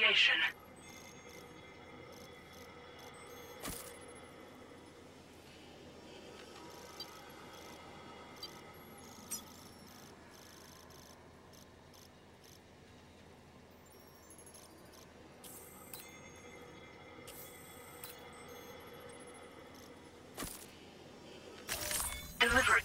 creation. Delivery.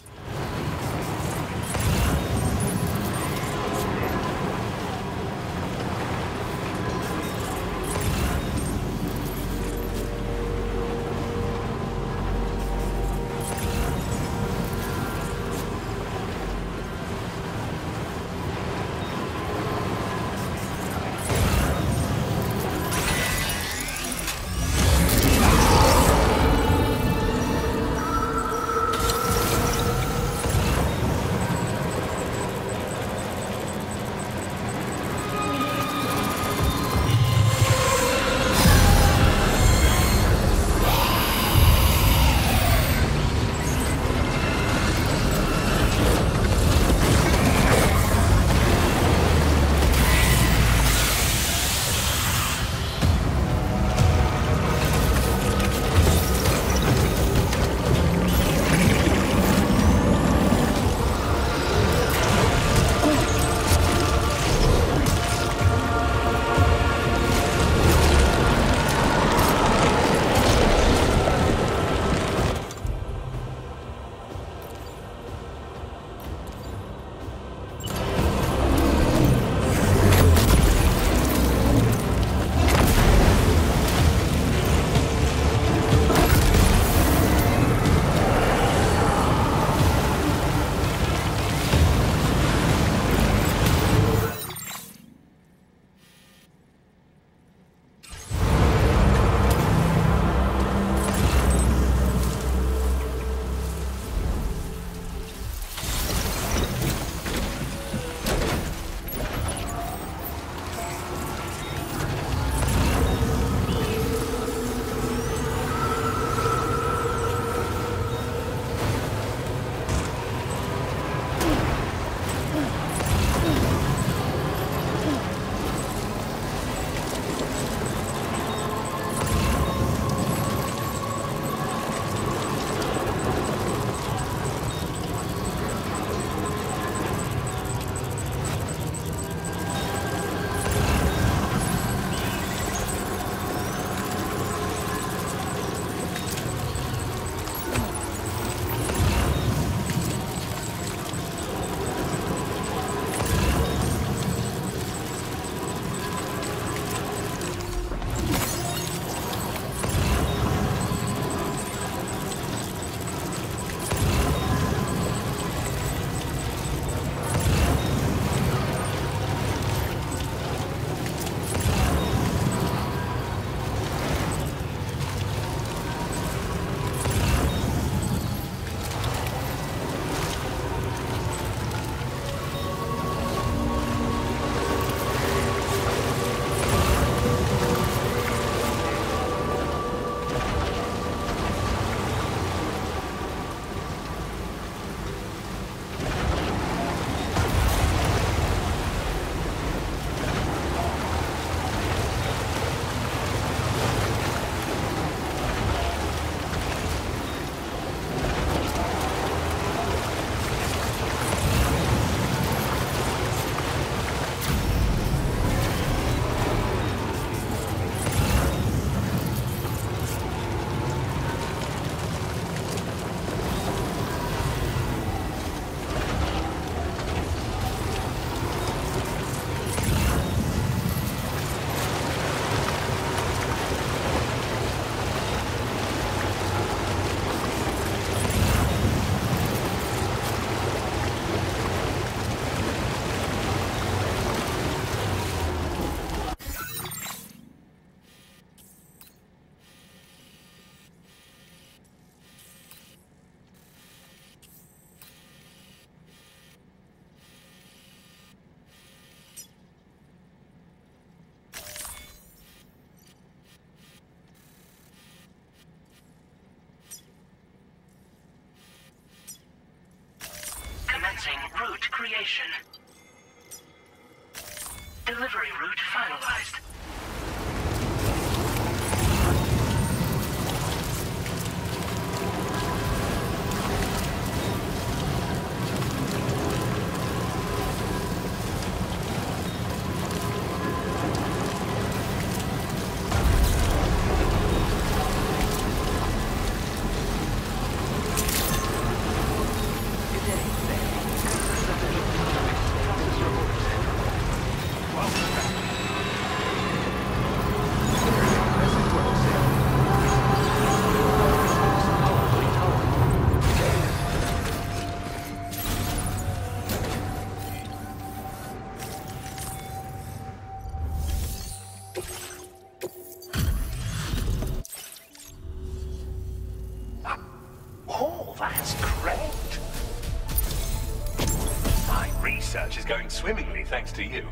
research is going swimmingly thanks to you.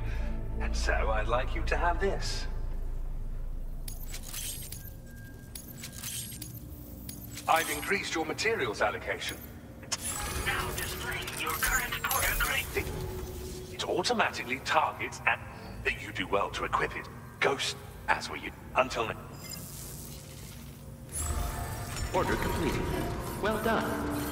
And so I'd like you to have this. I've increased your materials allocation. Now displaying your current Porter grade. It automatically targets and that you do well to equip it. Ghost, as were you. Until now. Order completed. Well done.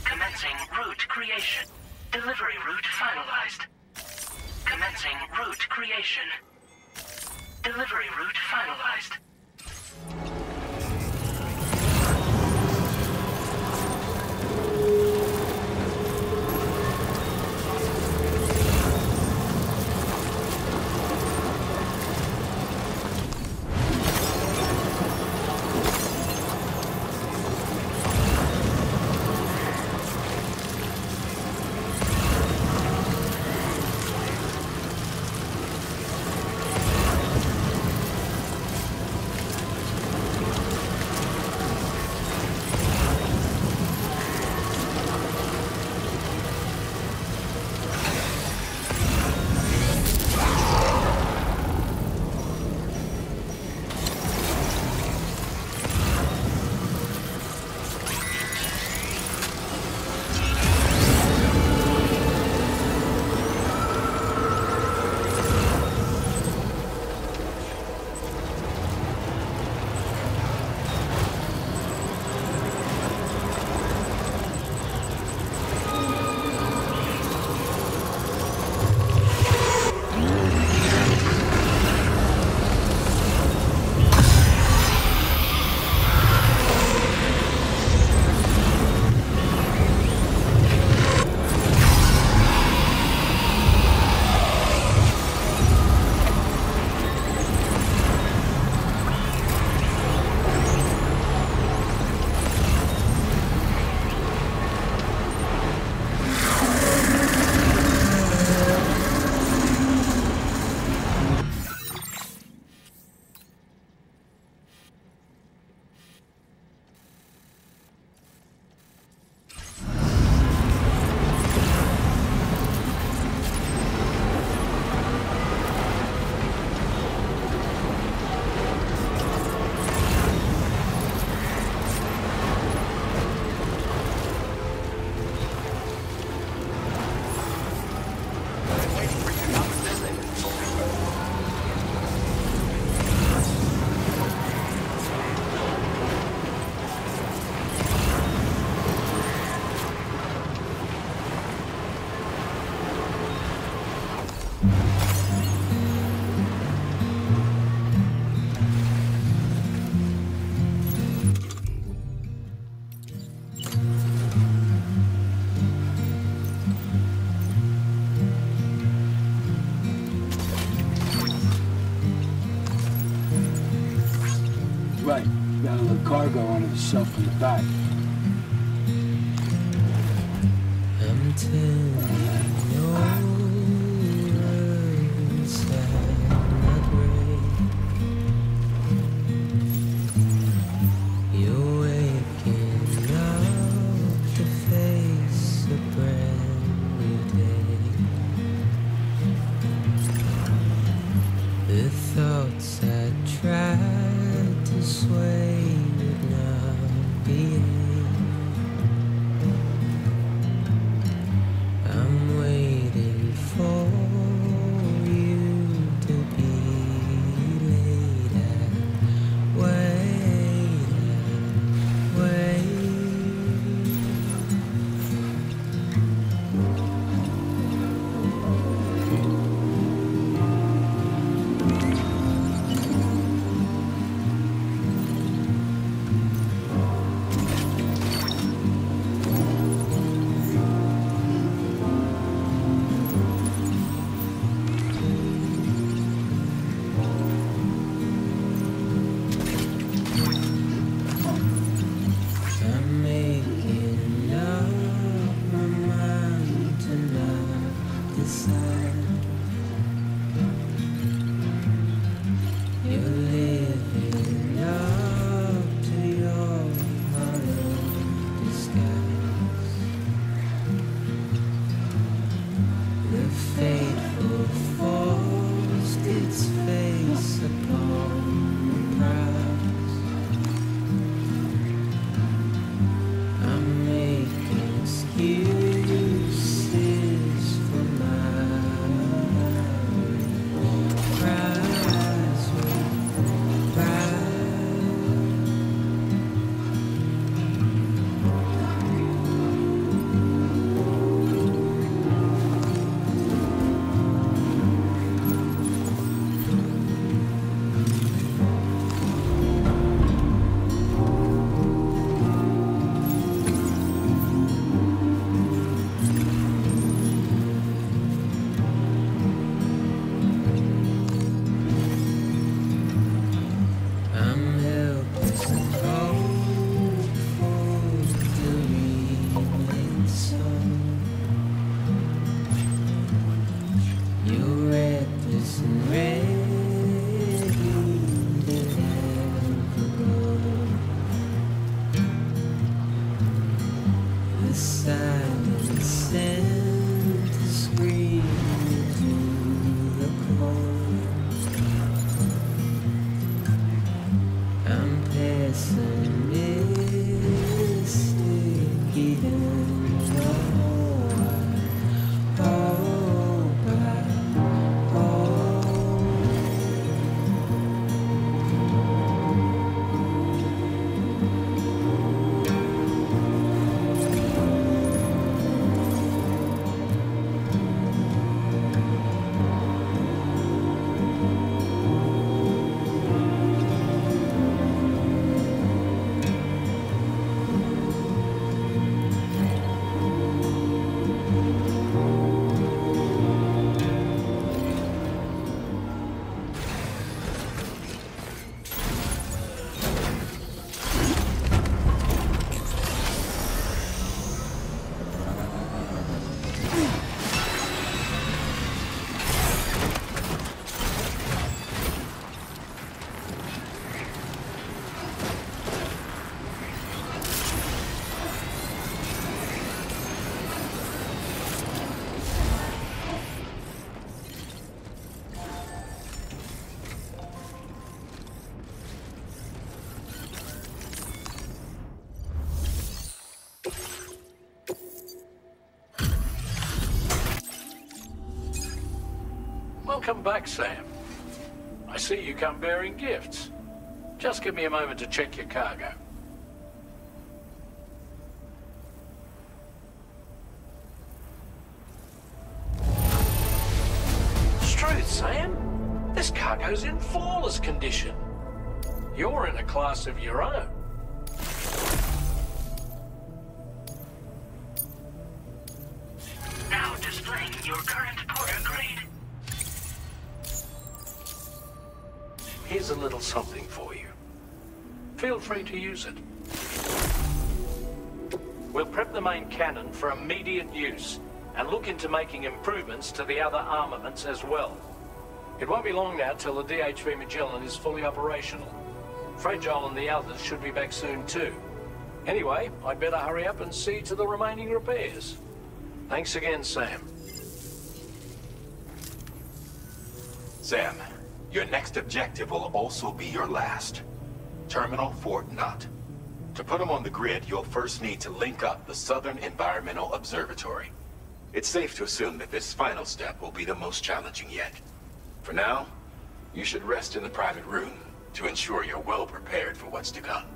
Commencing route creation. Delivery route finalized. Commencing route creation. Delivery route finalized. Right. Gotta load cargo onto the shelf in the back. Welcome back, Sam. I see you come bearing gifts. Just give me a moment to check your cargo. Struth, Sam. This cargo's in flawless condition. You're in a class of your own. Now displaying your current Porter grade. Here's a little something for you. Feel free to use it. We'll prep the main cannon for immediate use and look into making improvements to the other armaments as well. It won't be long now till the DHV Magellan is fully operational. Fragile and the others should be back soon too. Anyway, I'd better hurry up and see to the remaining repairs. Thanks again, Sam. Sam, your next objective will also be your last. Terminal Fort Knott. To put them on the grid, you'll first need to link up the Southern Environmental Observatory. It's safe to assume that this final step will be the most challenging yet. For now, you should rest in the private room to ensure you're well prepared for what's to come.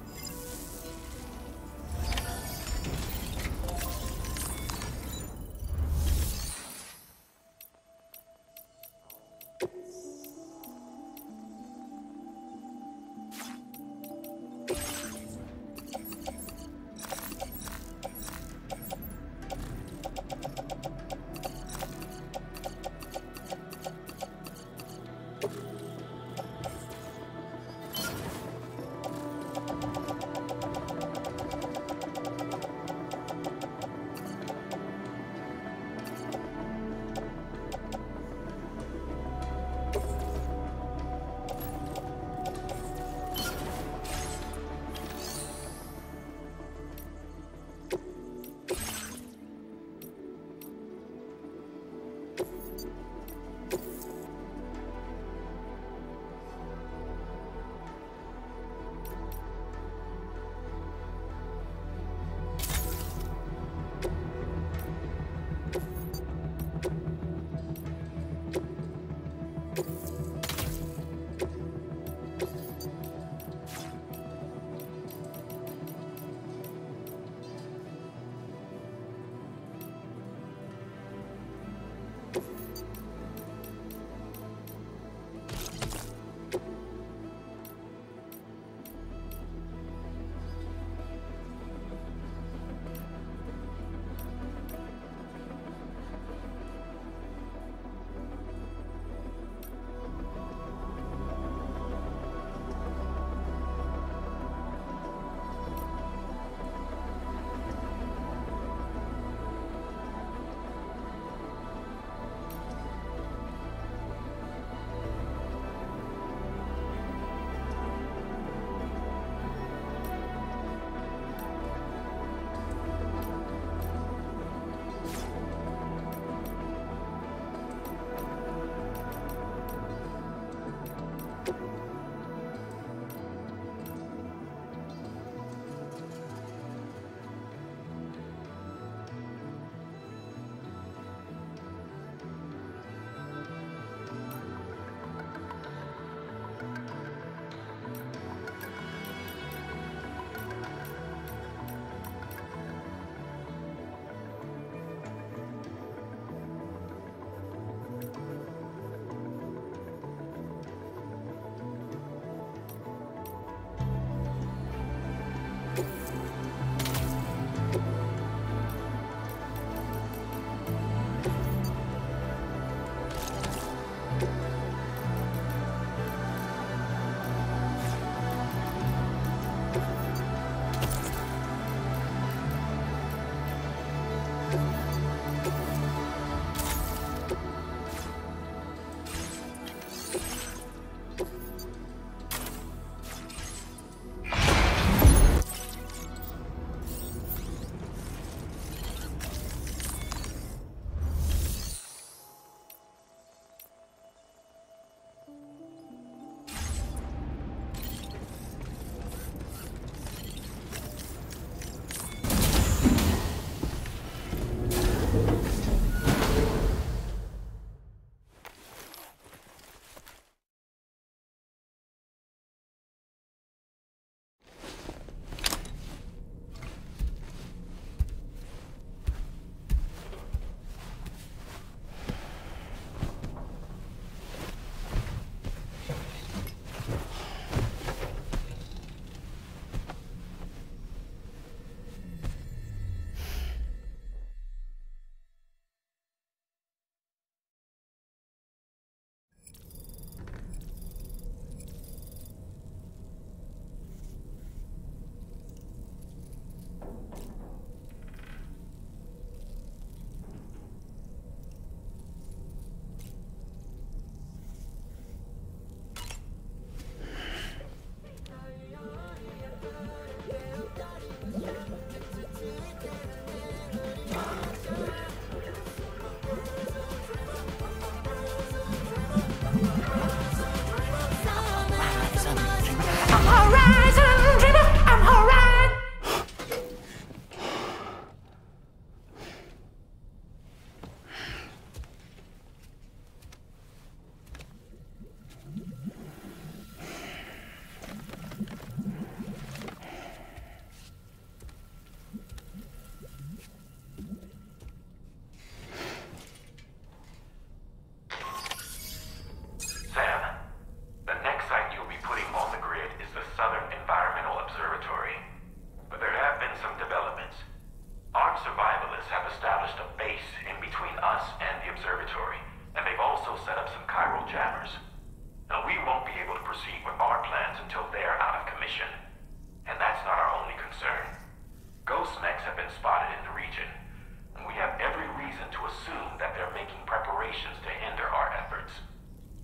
operations to hinder our efforts.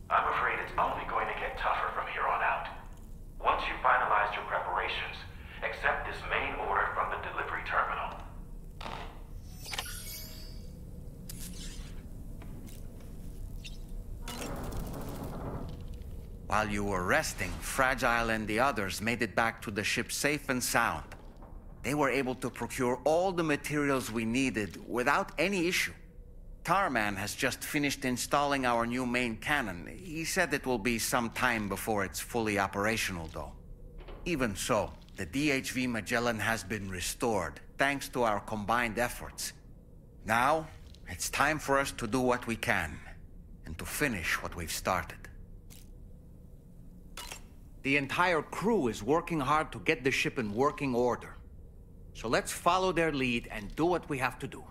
I'm afraid it's only going to get tougher from here on out. Once you've finalized your preparations, accept this main order from the delivery terminal. While you were resting, Fragile and the others made it back to the ship safe and sound. They were able to procure all the materials we needed without any issue. Tarman has just finished installing our new main cannon. He said it will be some time before it's fully operational, though. Even so, the DHV Magellan has been restored, thanks to our combined efforts. Now, it's time for us to do what we can, and to finish what we've started. The entire crew is working hard to get the ship in working order. So let's follow their lead and do what we have to do.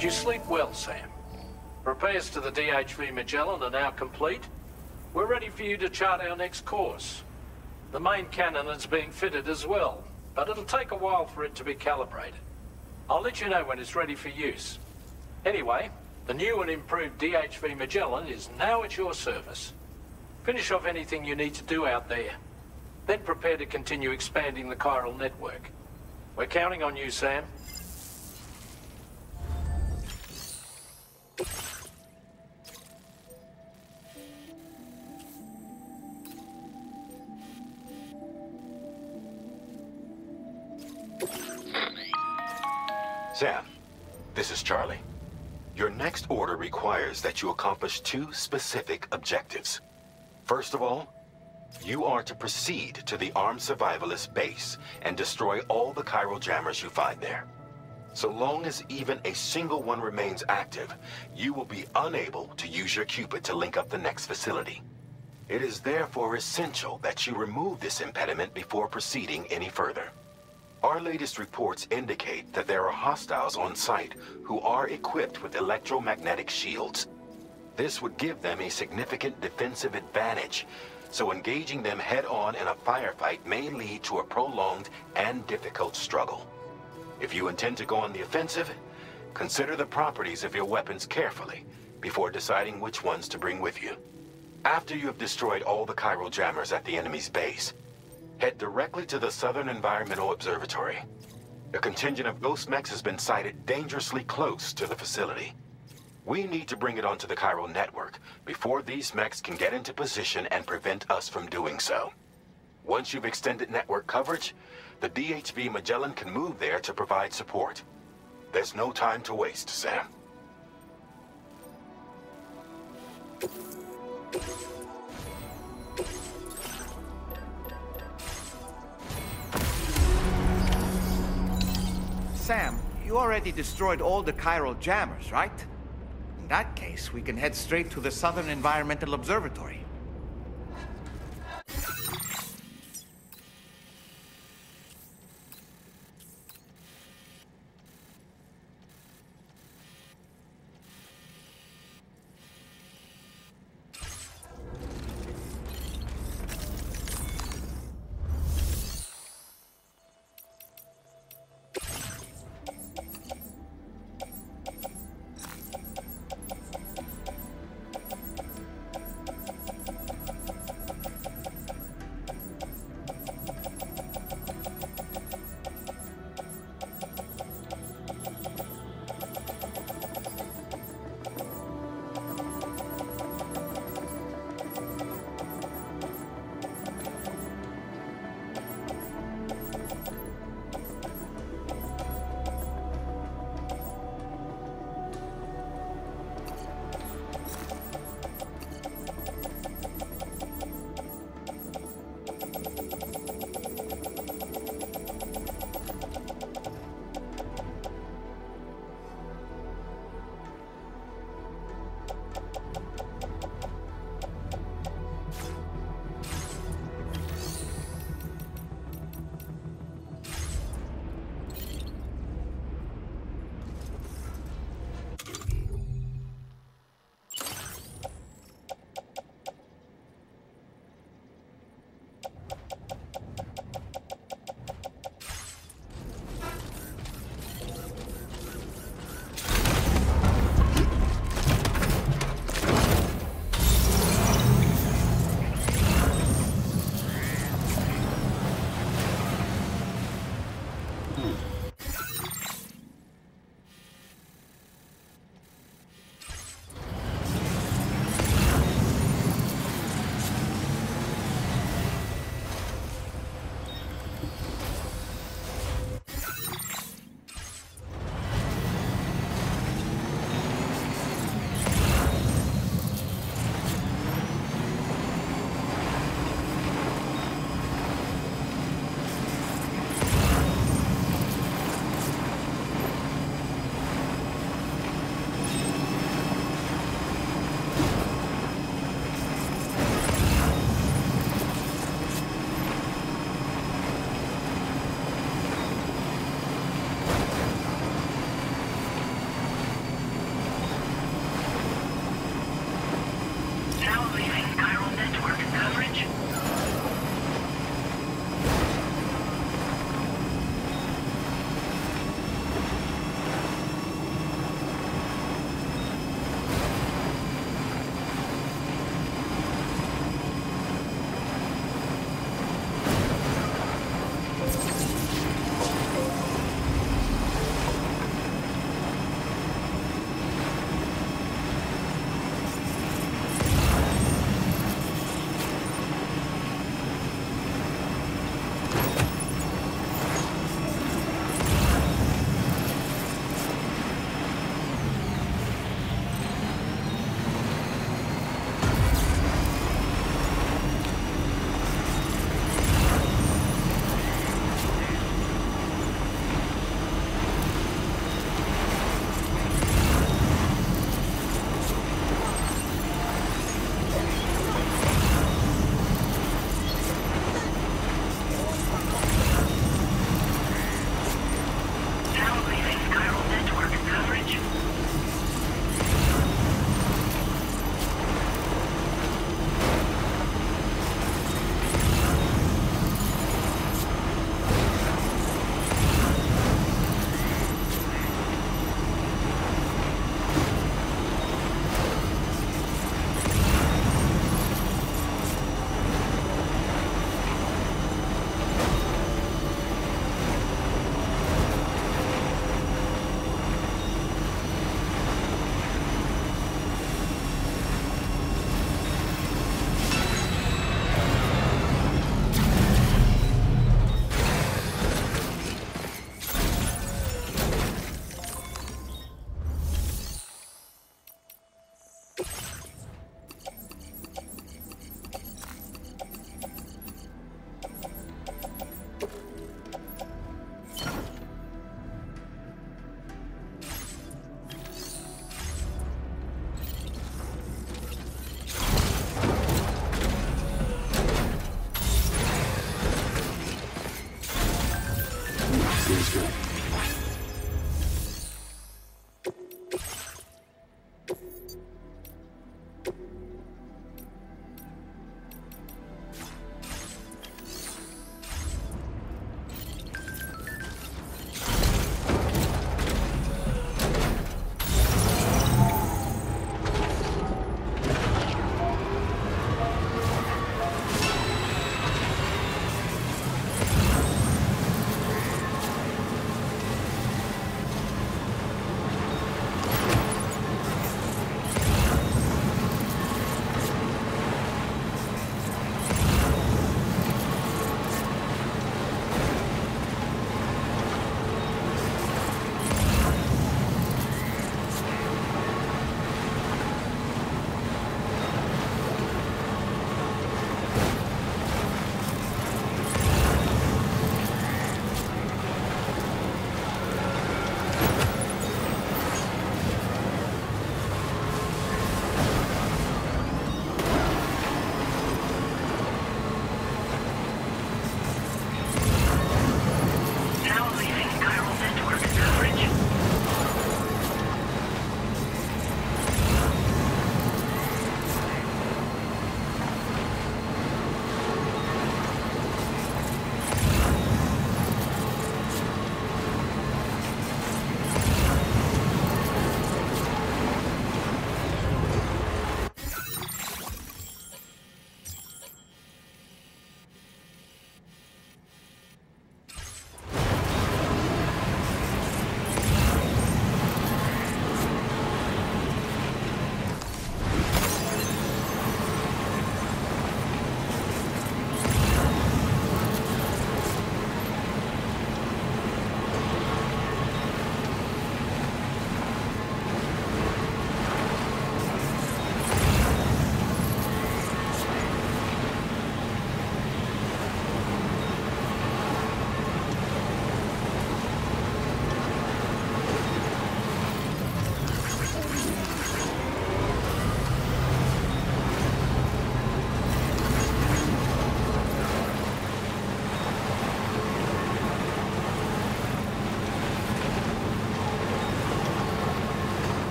Did you sleep well, Sam? Repairs to the DHV Magellan are now complete. We're ready for you to chart our next course. The main cannon is being fitted as well, but it'll take a while for it to be calibrated. I'll let you know when it's ready for use. Anyway, the new and improved DHV Magellan is now at your service. Finish off anything you need to do out there. Then prepare to continue expanding the chiral network. We're counting on you, Sam. Sam, this is Charlie. Your next order requires that you accomplish two specific objectives. First of all, you are to proceed to the armed survivalist base and destroy all the chiral jammers you find there. So long as even a single one remains active, you will be unable to use your Cupid to link up the next facility. It is therefore essential that you remove this impediment before proceeding any further. Our latest reports indicate that there are hostiles on site who are equipped with electromagnetic shields. This would give them a significant defensive advantage, so engaging them head-on in a firefight may lead to a prolonged and difficult struggle. If you intend to go on the offensive, consider the properties of your weapons carefully before deciding which ones to bring with you. After you have destroyed all the chiral jammers at the enemy's base, head directly to the Southern Environmental Observatory. A contingent of ghost mechs has been sighted dangerously close to the facility. We need to bring it onto the chiral network before these mechs can get into position and prevent us from doing so. Once you've extended network coverage, the DHV Magellan can move there to provide support. There's no time to waste, Sam. Sam, you already destroyed all the chiral jammers, right? that case, we can head straight to the Southern Environmental Observatory.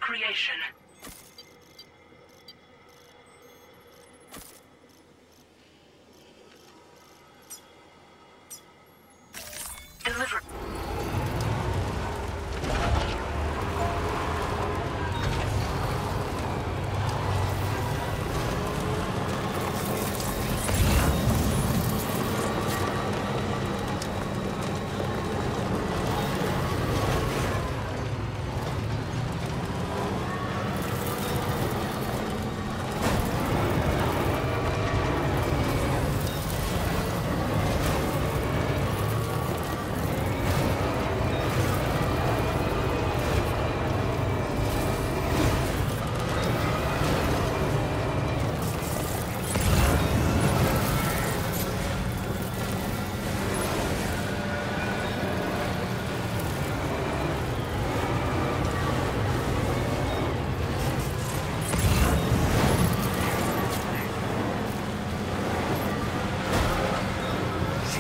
creation. Deliver.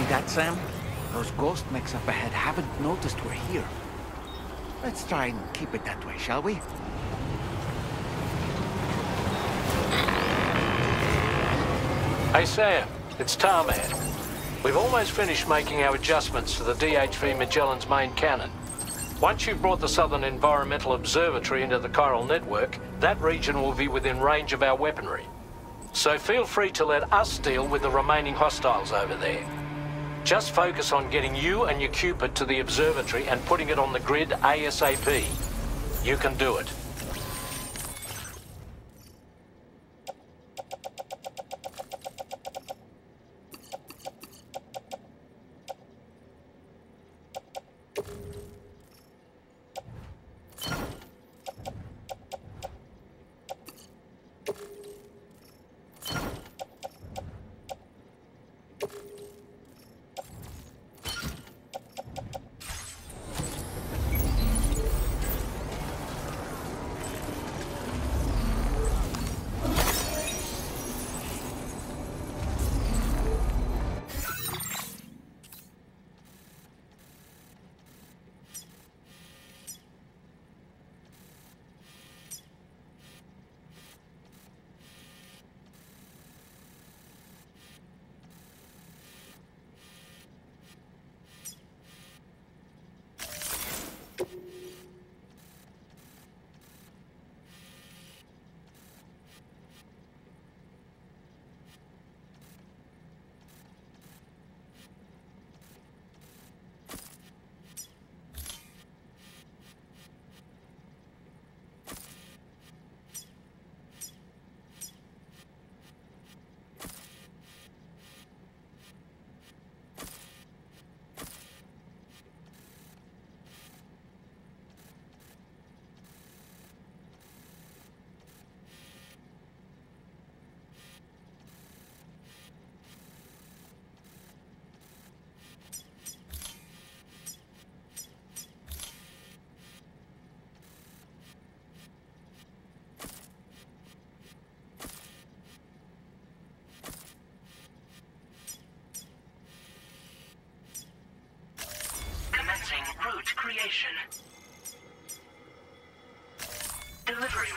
That, Sam? Those ghost mechs up ahead haven't noticed we're here. Let's try and keep it that way, shall we? Hey Sam, it's Tarman. We've almost finished making our adjustments to the DHV Magellan's main cannon. Once you've brought the Southern Environmental Observatory into the chiral network, that region will be within range of our weaponry. So feel free to let us deal with the remaining hostiles over there. Just focus on getting you and your Cupid to the observatory and putting it on the grid ASAP. You can do it. Route creation. Delivery.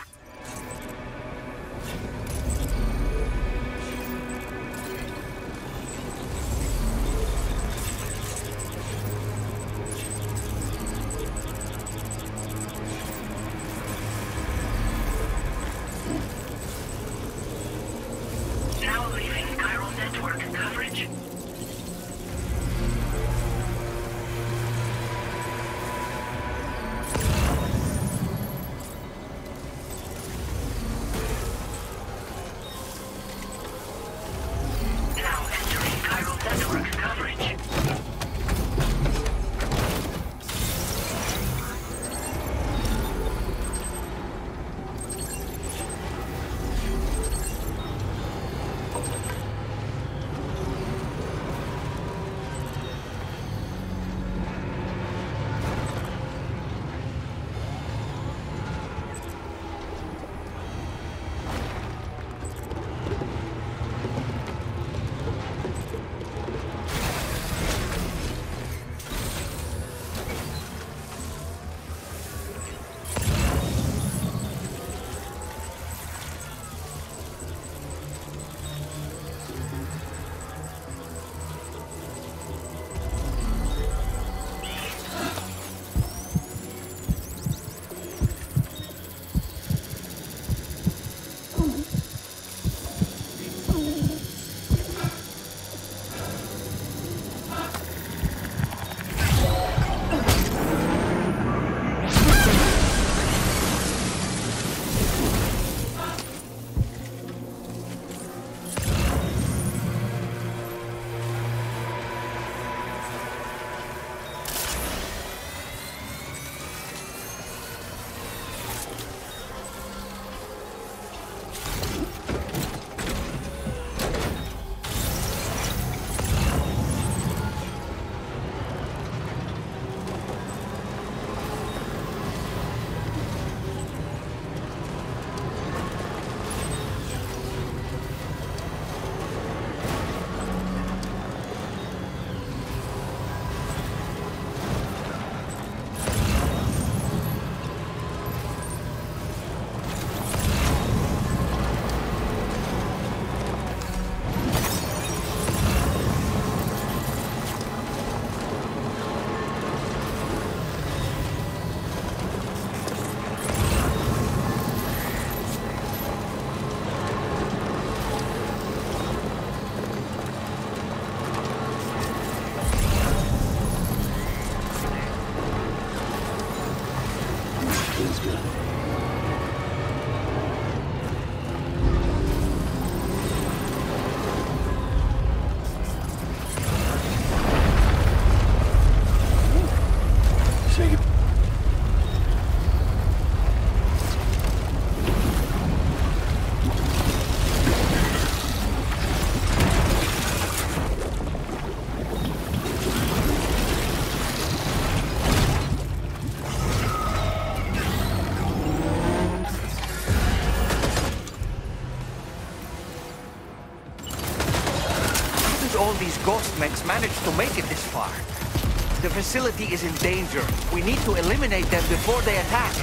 Now leaving chiral network coverage. All these ghost mechs managed to make it this far. The facility is in danger. We need to eliminate them before they attack.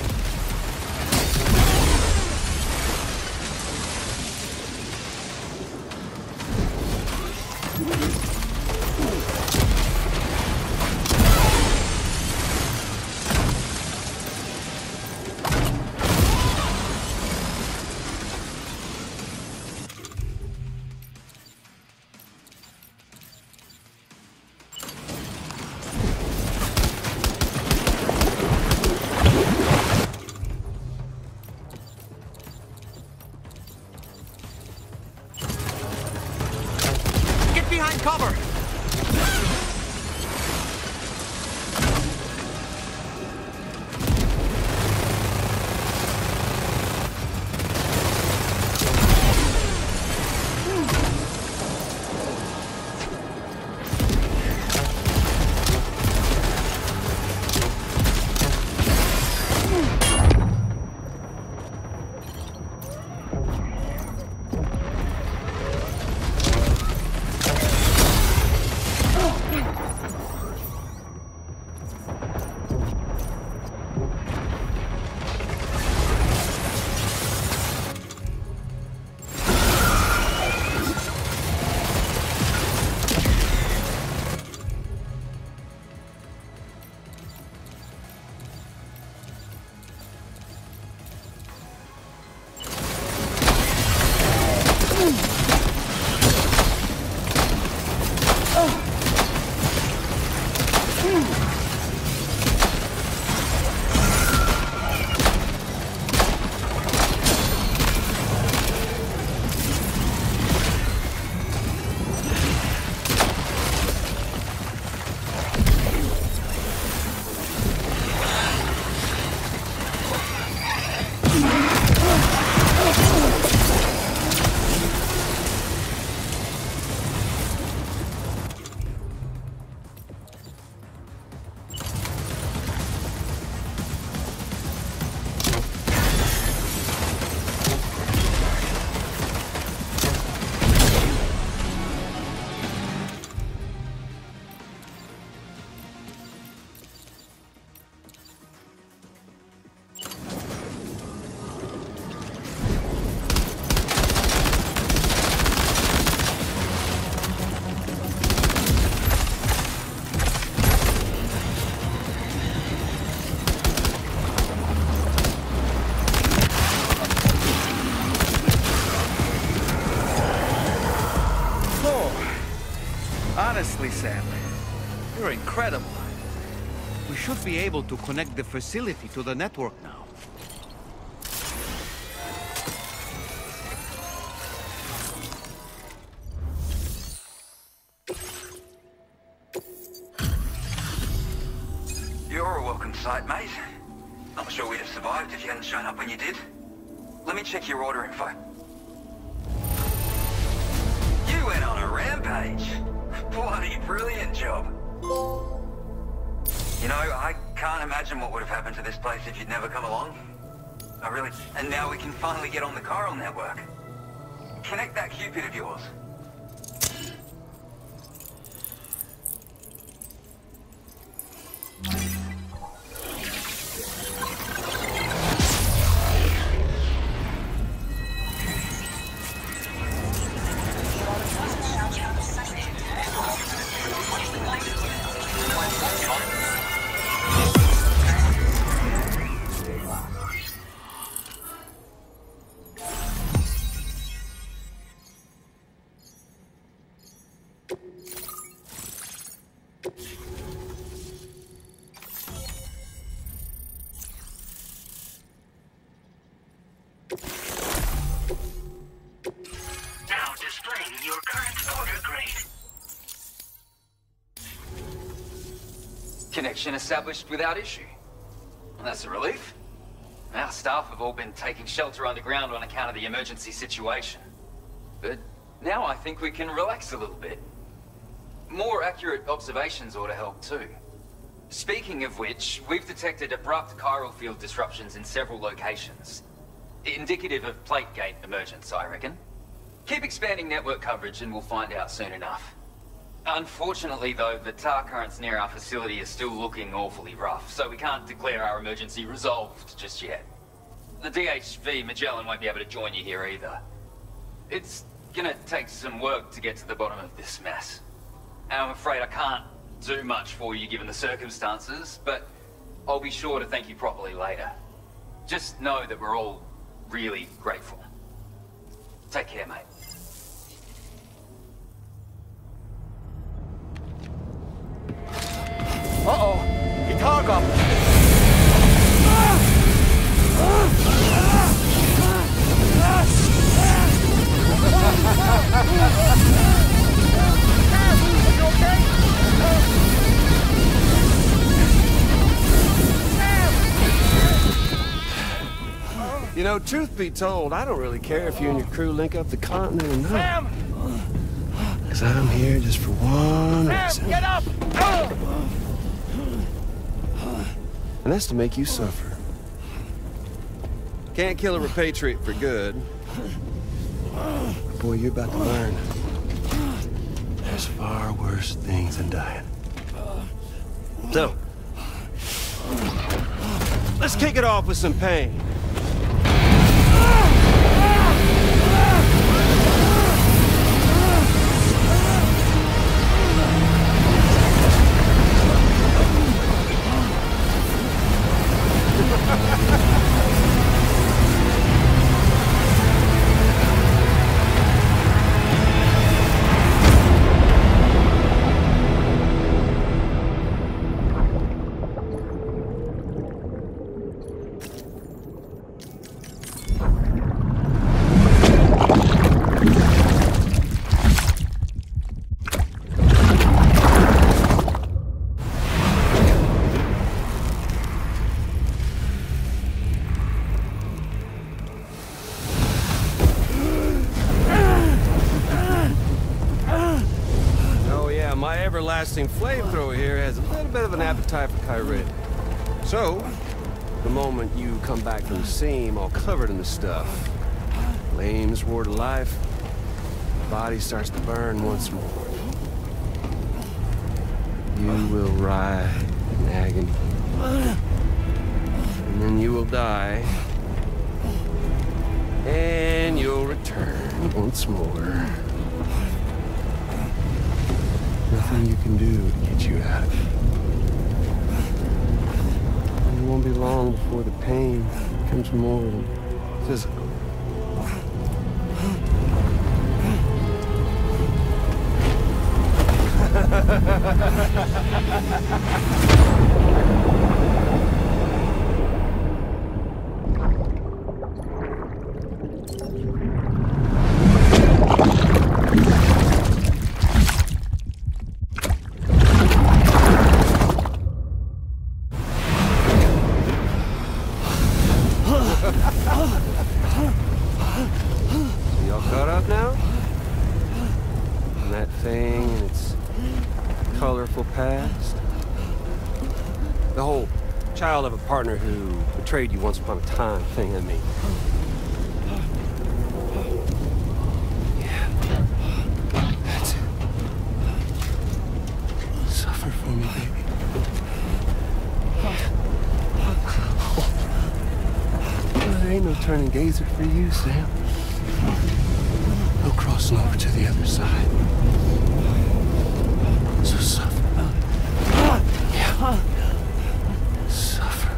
Cover! Honestly, Sam, you're incredible. We should be able to connect the facility to the network now. You're a welcome sight, mate. Not sure we'd have survived if you hadn't shown up when you did. Let me check your order info. You went on a rampage. Bloody brilliant job. You know, I can't imagine what would have happened to this place if you'd never come along. I really... And now we can finally get on the chiral network. Connect that Cupid of yours. Connection established without issue. Well, that's a relief. Our staff have all been taking shelter underground on account of the emergency situation. But now I think we can relax a little bit. More accurate observations ought to help too. Speaking of which, we've detected abrupt chiral field disruptions in several locations. Indicative of plate gate emergence, I reckon. Keep expanding network coverage and we'll find out soon enough. Unfortunately though, the tar currents near our facility are still looking awfully rough, so we can't declare our emergency resolved just yet. The DHV Magellan won't be able to join you here either. It's gonna take some work to get to the bottom of this mess. And I'm afraid I can't do much for you given the circumstances, but I'll be sure to thank you properly later. Just know that we're all really grateful. Take care, mate. Uh-oh! Itaga! Are you okay? You know, truth be told, I don't really care if you and your crew link up the continent or not. Sam! Because I'm here just for one reason. Sam, get up! And that's to make you suffer. Can't kill a repatriate for good. Boy, you're about to learn. There's far worse things than dying. So, let's kick it off with some pain. Everlasting flamethrower here has a little bit of an appetite for Kyrie. So, the moment you come back from the seam all covered in the stuff, flames roar to life, the body starts to burn once more. You will writhe in agony. And then you will die. And you'll return once more. Nothing you can do to get you out of it. And it won't be long before the pain becomes more than physical. Y'all caught up now? And that thing and its colorful past? The whole child of a partner who betrayed you once upon a time thing, I mean. Yeah. That's it. Suffer for me, baby. There ain't no turning gazer for you, Sam. No crossing over to the other side. So suffer. Yeah. Suffer.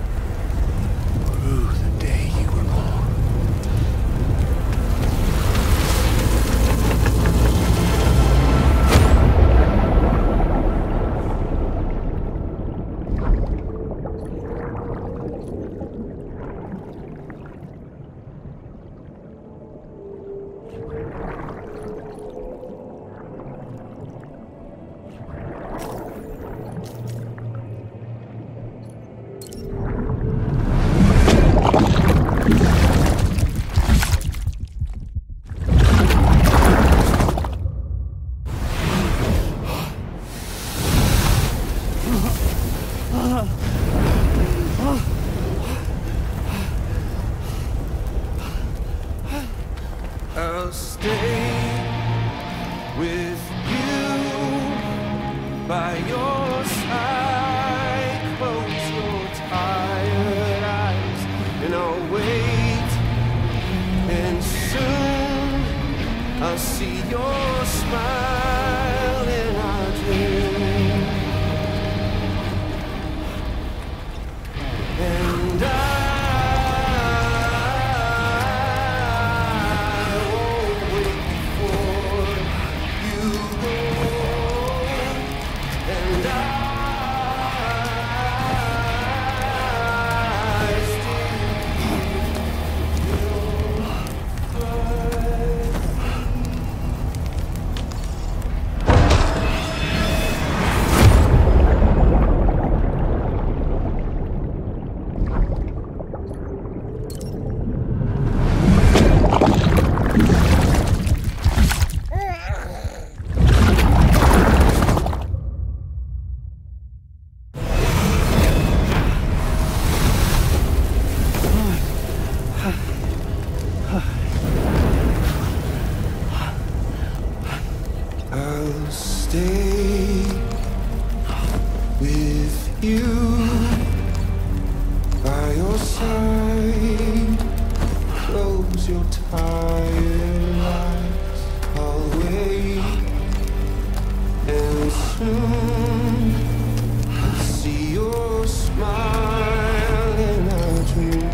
Through the day you were born. I'll stay with you by your side. Close your tired eyes, and I'll wait. And soon I'll see your smile in our dream. And I'll stay with you by your side. Close your tired eyes. I'll wait, and soon I'll see your smile in our dream.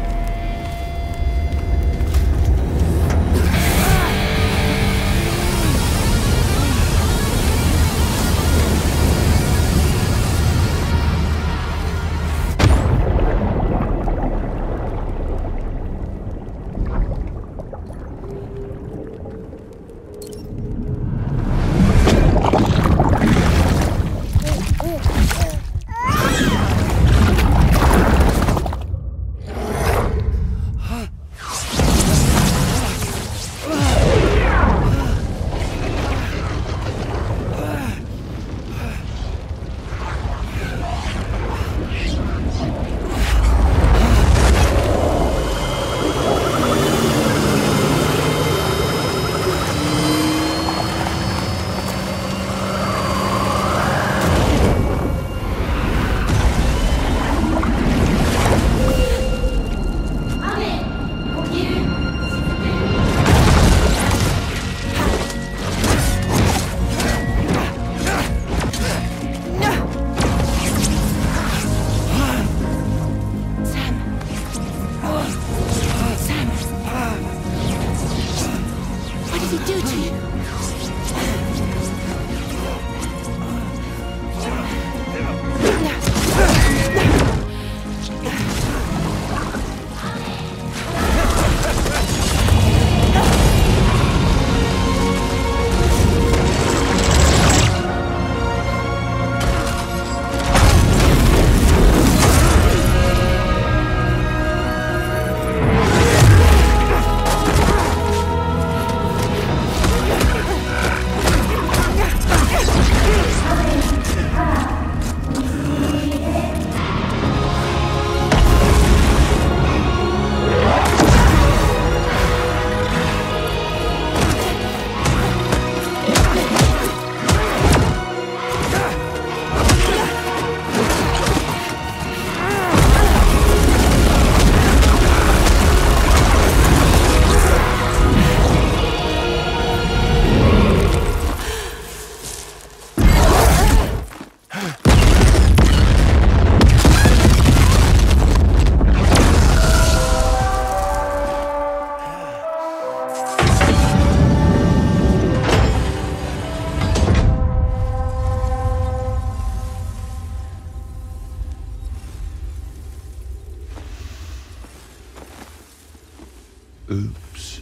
Oops.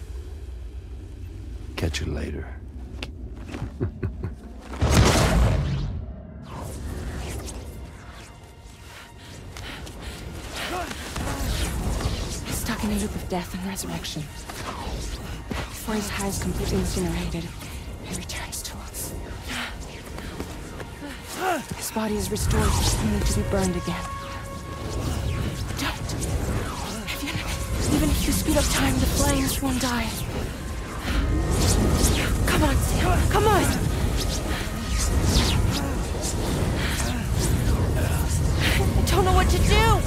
Catch you later. Stuck in a loop of death and resurrection. Before his hive is completely incinerated, he returns to us. His body is restored, only to be burned again. Even if you speed up time, the flames won't die. Come on, Sam. Come on! I don't know what to do!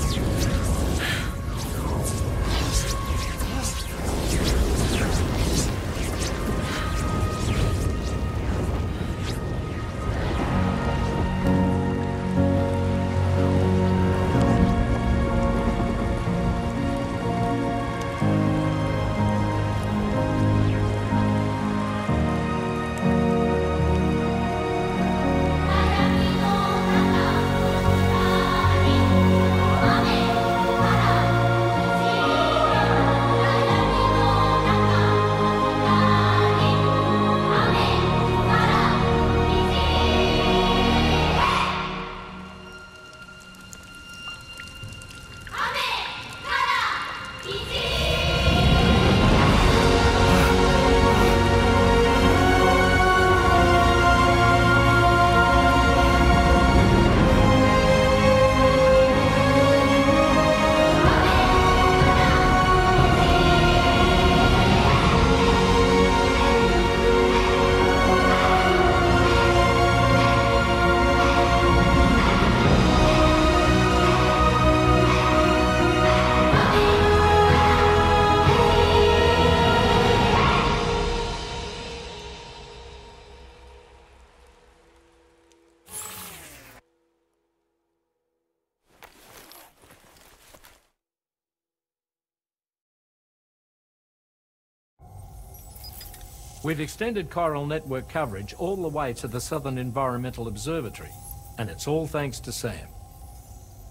We've extended chiral network coverage all the way to the Southern Environmental Observatory, and it's all thanks to Sam.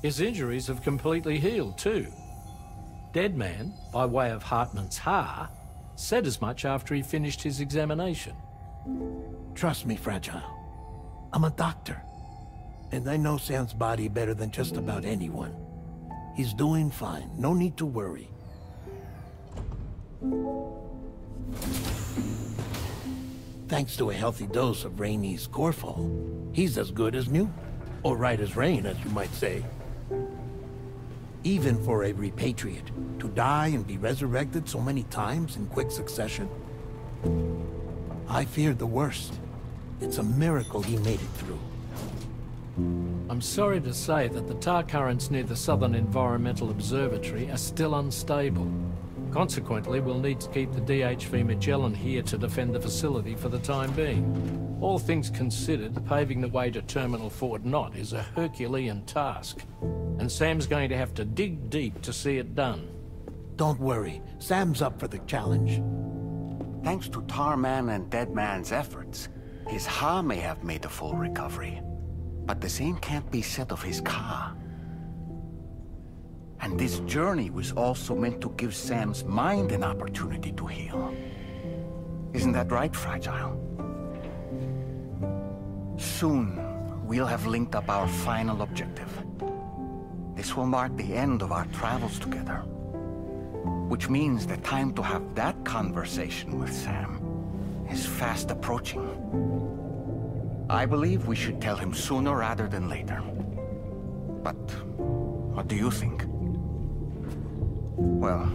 His injuries have completely healed too. Deadman, by way of Hartman's Ha, said as much after he finished his examination. Trust me, Fragile. I'm a doctor, and I know Sam's body better than just about anyone. He's doing fine. No need to worry. Thanks to a healthy dose of Rainey's Corfol, he's as good as new. Or right as rain, as you might say. Even for a repatriate, to die and be resurrected so many times in quick succession, I feared the worst. It's a miracle he made it through. I'm sorry to say that the tar currents near the Southern Environmental Observatory are still unstable. Consequently, we'll need to keep the DHV Magellan here to defend the facility for the time being. All things considered, paving the way to Terminal Fort Knott is a Herculean task, and Sam's going to have to dig deep to see it done. Don't worry, Sam's up for the challenge. Thanks to Tarman and Deadman's efforts, his Ha may have made a full recovery. But the same can't be said of his Ka. And this journey was also meant to give Sam's mind an opportunity to heal. Isn't that right, Fragile? Soon, we'll have linked up our final objective. This will mark the end of our travels together. Which means the time to have that conversation with Sam is fast approaching. I believe we should tell him sooner rather than later. But what do you think? Well,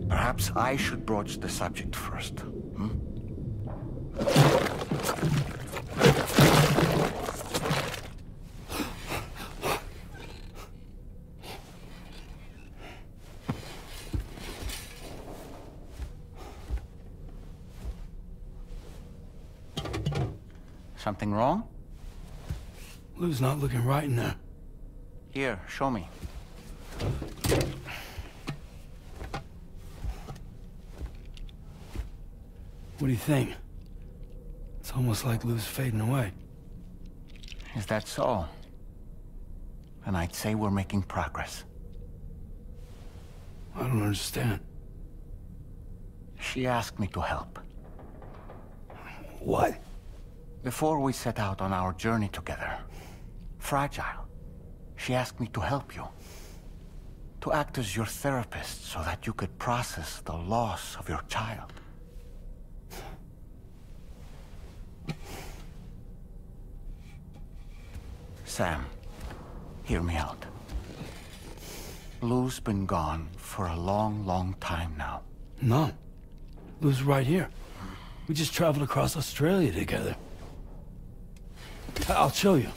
perhaps I should broach the subject first, hmm? Something wrong? Lou's not looking right in there. Here, show me. What do you think? It's almost like Lou's fading away. Is that so? Then I'd say we're making progress. I don't understand. She asked me to help. What? Before we set out on our journey together, Fragile, she asked me to help you. To act as your therapist so that you could process the loss of your child. Sam, hear me out. Lou's been gone for a long, long time now. No. Lou's right here. We just traveled across Australia together. I'll show you.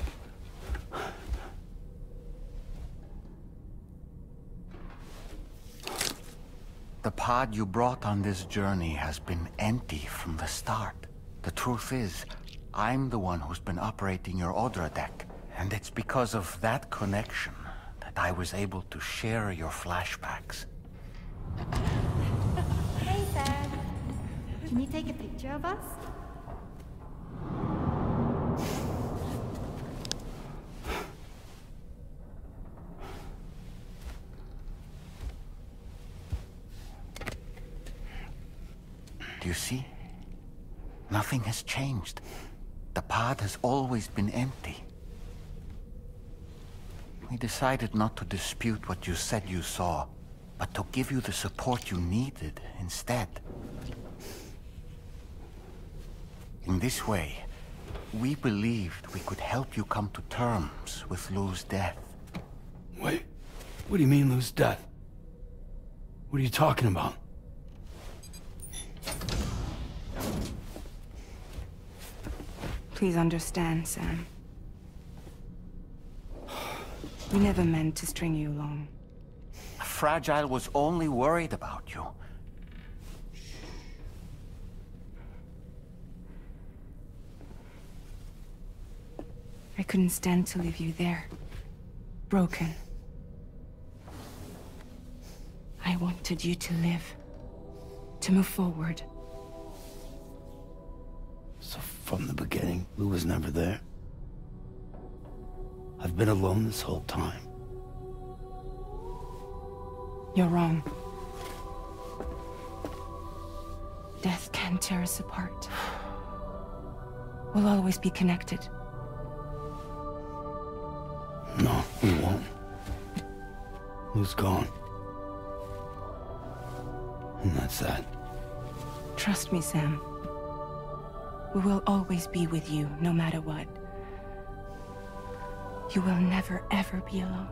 The pod you brought on this journey has been empty from the start. The truth is, I'm the one who's been operating your Odra deck, and it's because of that connection that I was able to share your flashbacks. Hey, Sam. Can you take a picture of us? Do you see? Nothing has changed. The pod has always been empty. We decided not to dispute what you said you saw, but to give you the support you needed instead. In this way, we believed we could help you come to terms with Lou's death. Wait, what do you mean Lou's death? What are you talking about? Please understand, Sam. We never meant to string you along. Fragile was only worried about you. I couldn't stand to leave you there. Broken. I wanted you to live. To move forward. So from the beginning, Lou was never there? I've been alone this whole time. You're wrong. Death can tear us apart. We'll always be connected. No, we won't. Lou's gone. And that's that. Trust me, Sam. We will always be with you, no matter what. You will never, ever be alone.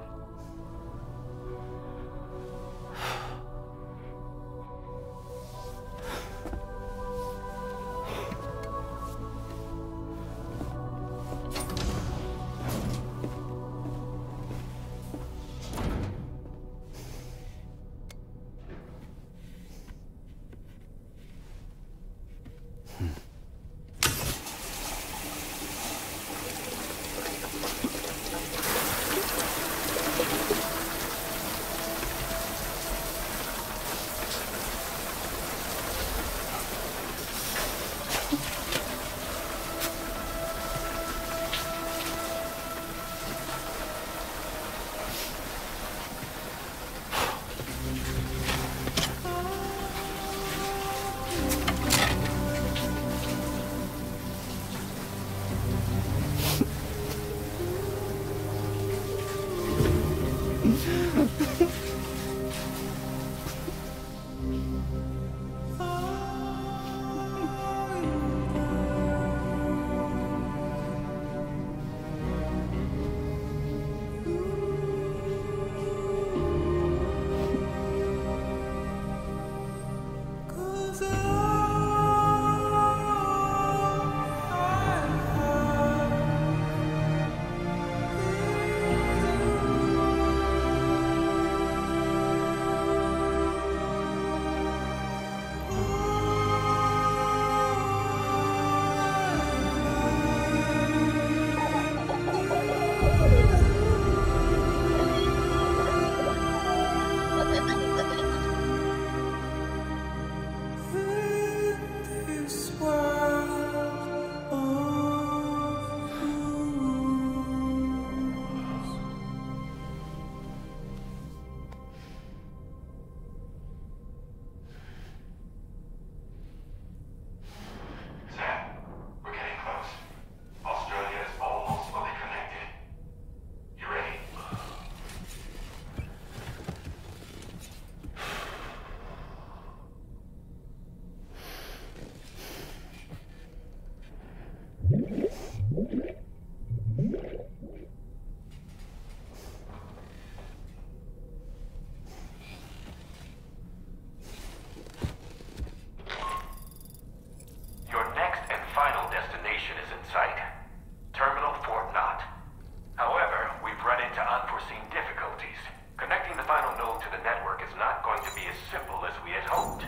unforeseen difficulties. Connecting the final node to the network is not going to be as simple as we had hoped.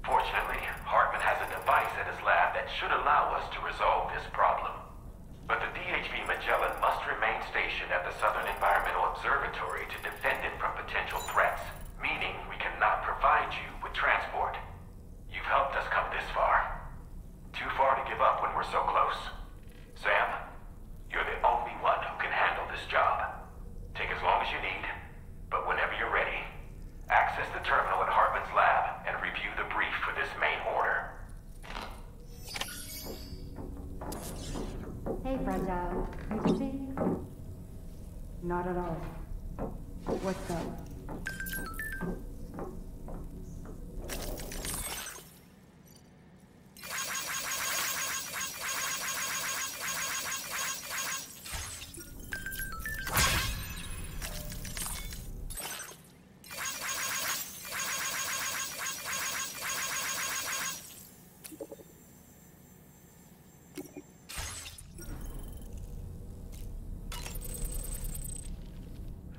Fortunately, Hartman has a device at his lab that should allow us to resolve this problem. But the DHV Magellan must remain stationed at the Southern Environmental Observatory to defend it from potential threats, meaning we cannot provide you with transport. You've helped us come this far. Too far to give up when we're so close. Sam, you're the only one who can handle this job. Take as long as you need, but whenever you're ready, access the terminal at Hartman's lab and review the brief for this main order. Hey, Fragile. You busy? Not at all. What's up?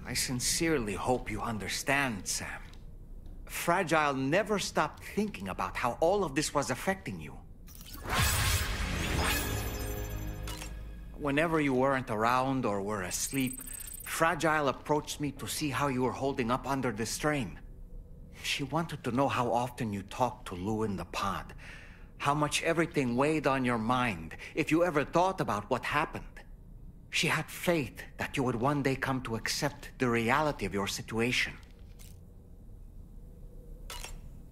I sincerely hope you understand, Sam. Fragile never stopped thinking about how all of this was affecting you. Whenever you weren't around or were asleep, Fragile approached me to see how you were holding up under the strain. She wanted to know how often you talked to Lou in the pod, how much everything weighed on your mind, if you ever thought about what happened. She had faith that you would one day come to accept the reality of your situation.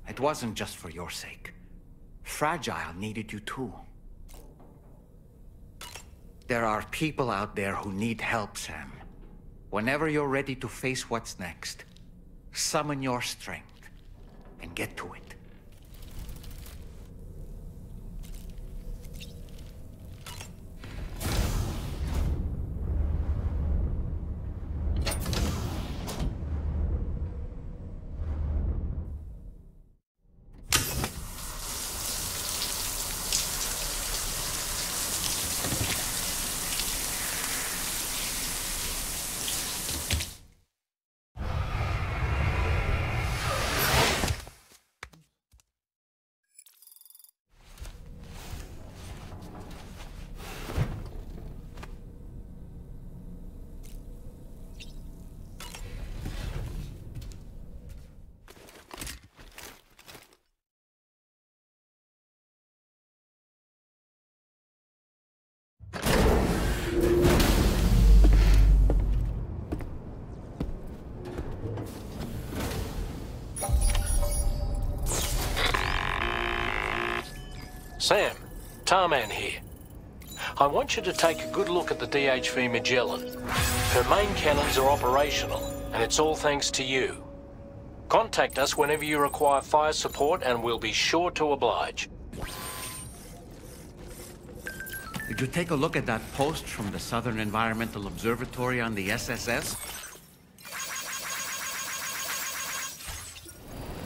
It wasn't just for your sake. Fragile needed you too. There are people out there who need help, Sam. Whenever you're ready to face what's next, summon your strength and get to it. Sam, Tarman here. I want you to take a good look at the DHV Magellan. Her main cannons are operational, and it's all thanks to you. Contact us whenever you require fire support, and we'll be sure to oblige. Did you take a look at that post from the Southern Environmental Observatory on the SSS?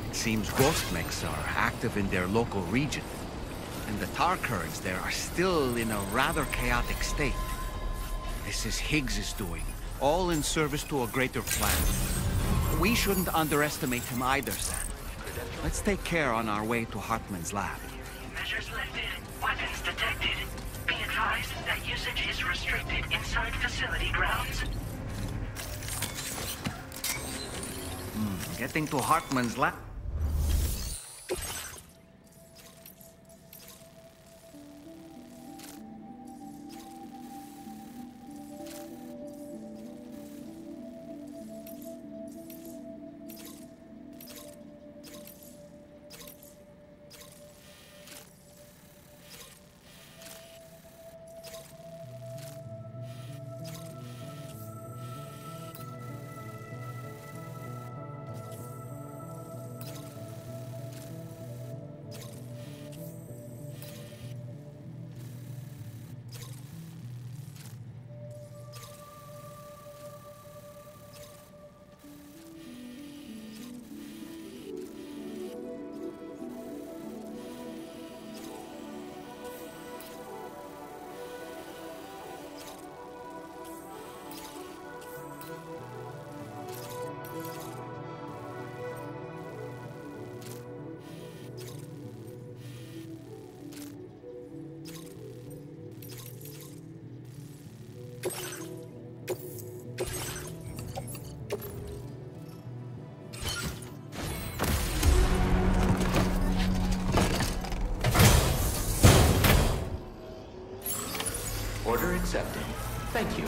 It seems ghost mechs are active in their local region, and the tar currents there are still in a rather chaotic state. This is Higgs's doing, all in service to a greater plan. We shouldn't underestimate him either, Sam. Let's take care on our way to Hartman's lab. Measures lifted. Weapons detected. Be advised that usage is restricted inside facility grounds. Getting to Hartman's lab. accepting. Thank you.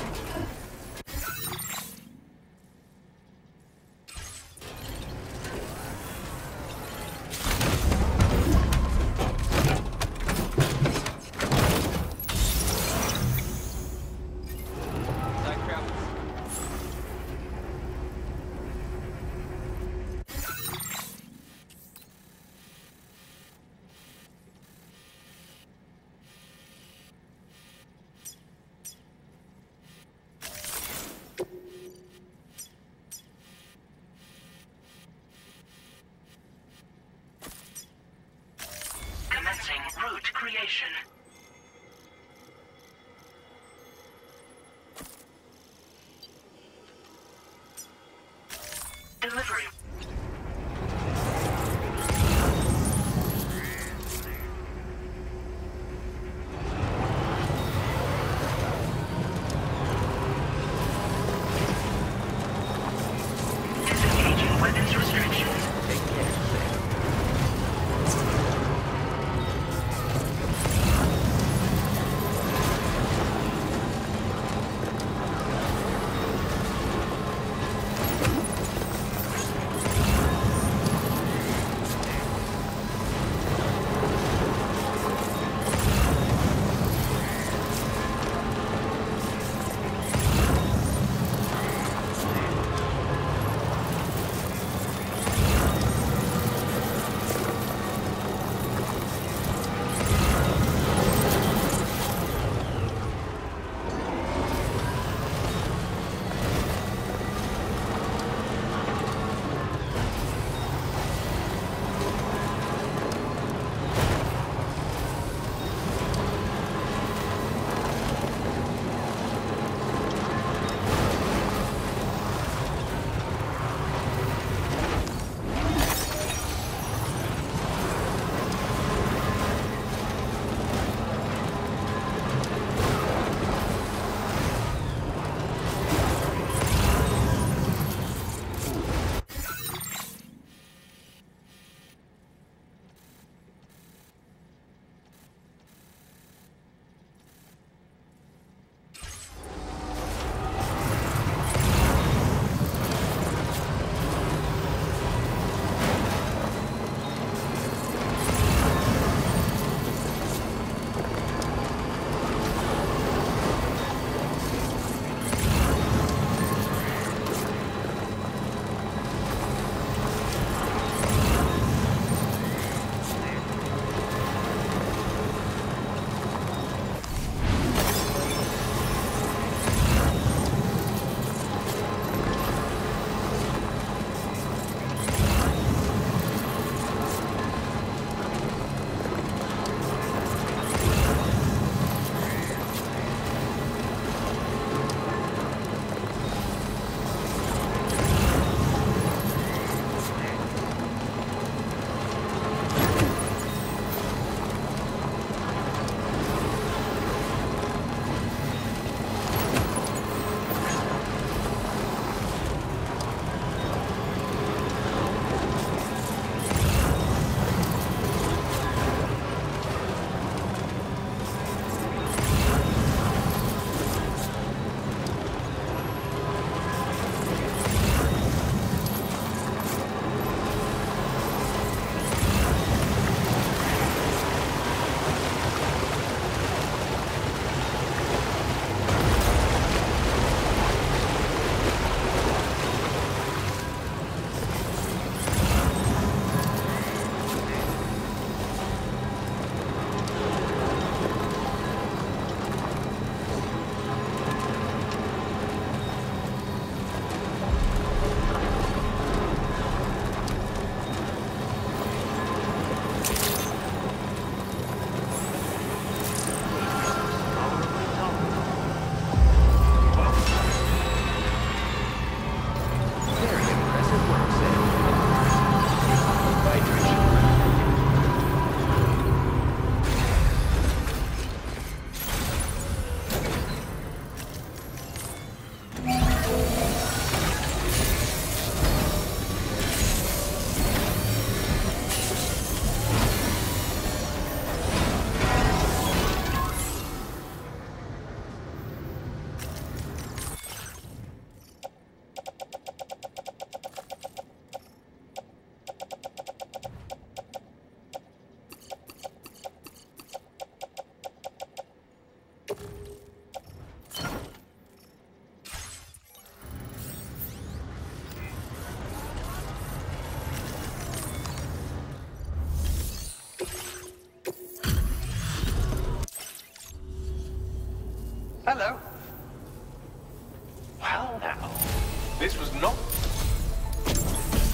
Route creation. Delivery. Disengaging weapons restrictions. Take care, Sam.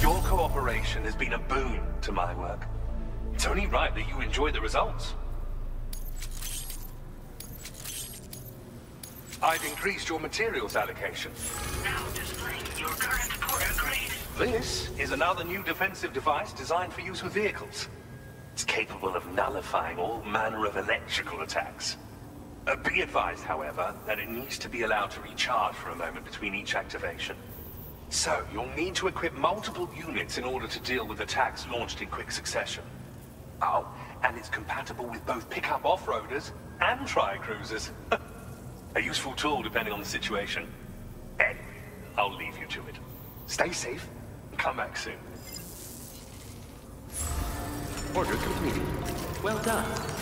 Your cooperation has been a boon to my work. It's only right that you enjoy the results. I've increased your materials allocation. Now displaying your current porter grade. This is another new defensive device designed for use with vehicles. It's capable of nullifying all manner of electrical attacks. Be advised, however, that it needs to be allowed to recharge for a moment between each activation. So, you'll need to equip multiple units in order to deal with attacks launched in quick succession. Oh, and it's compatible with both pickup off-roaders and tri-cruisers. A useful tool depending on the situation. Anyway, I'll leave you to it. Stay safe, and come back soon. Order completed. Well done.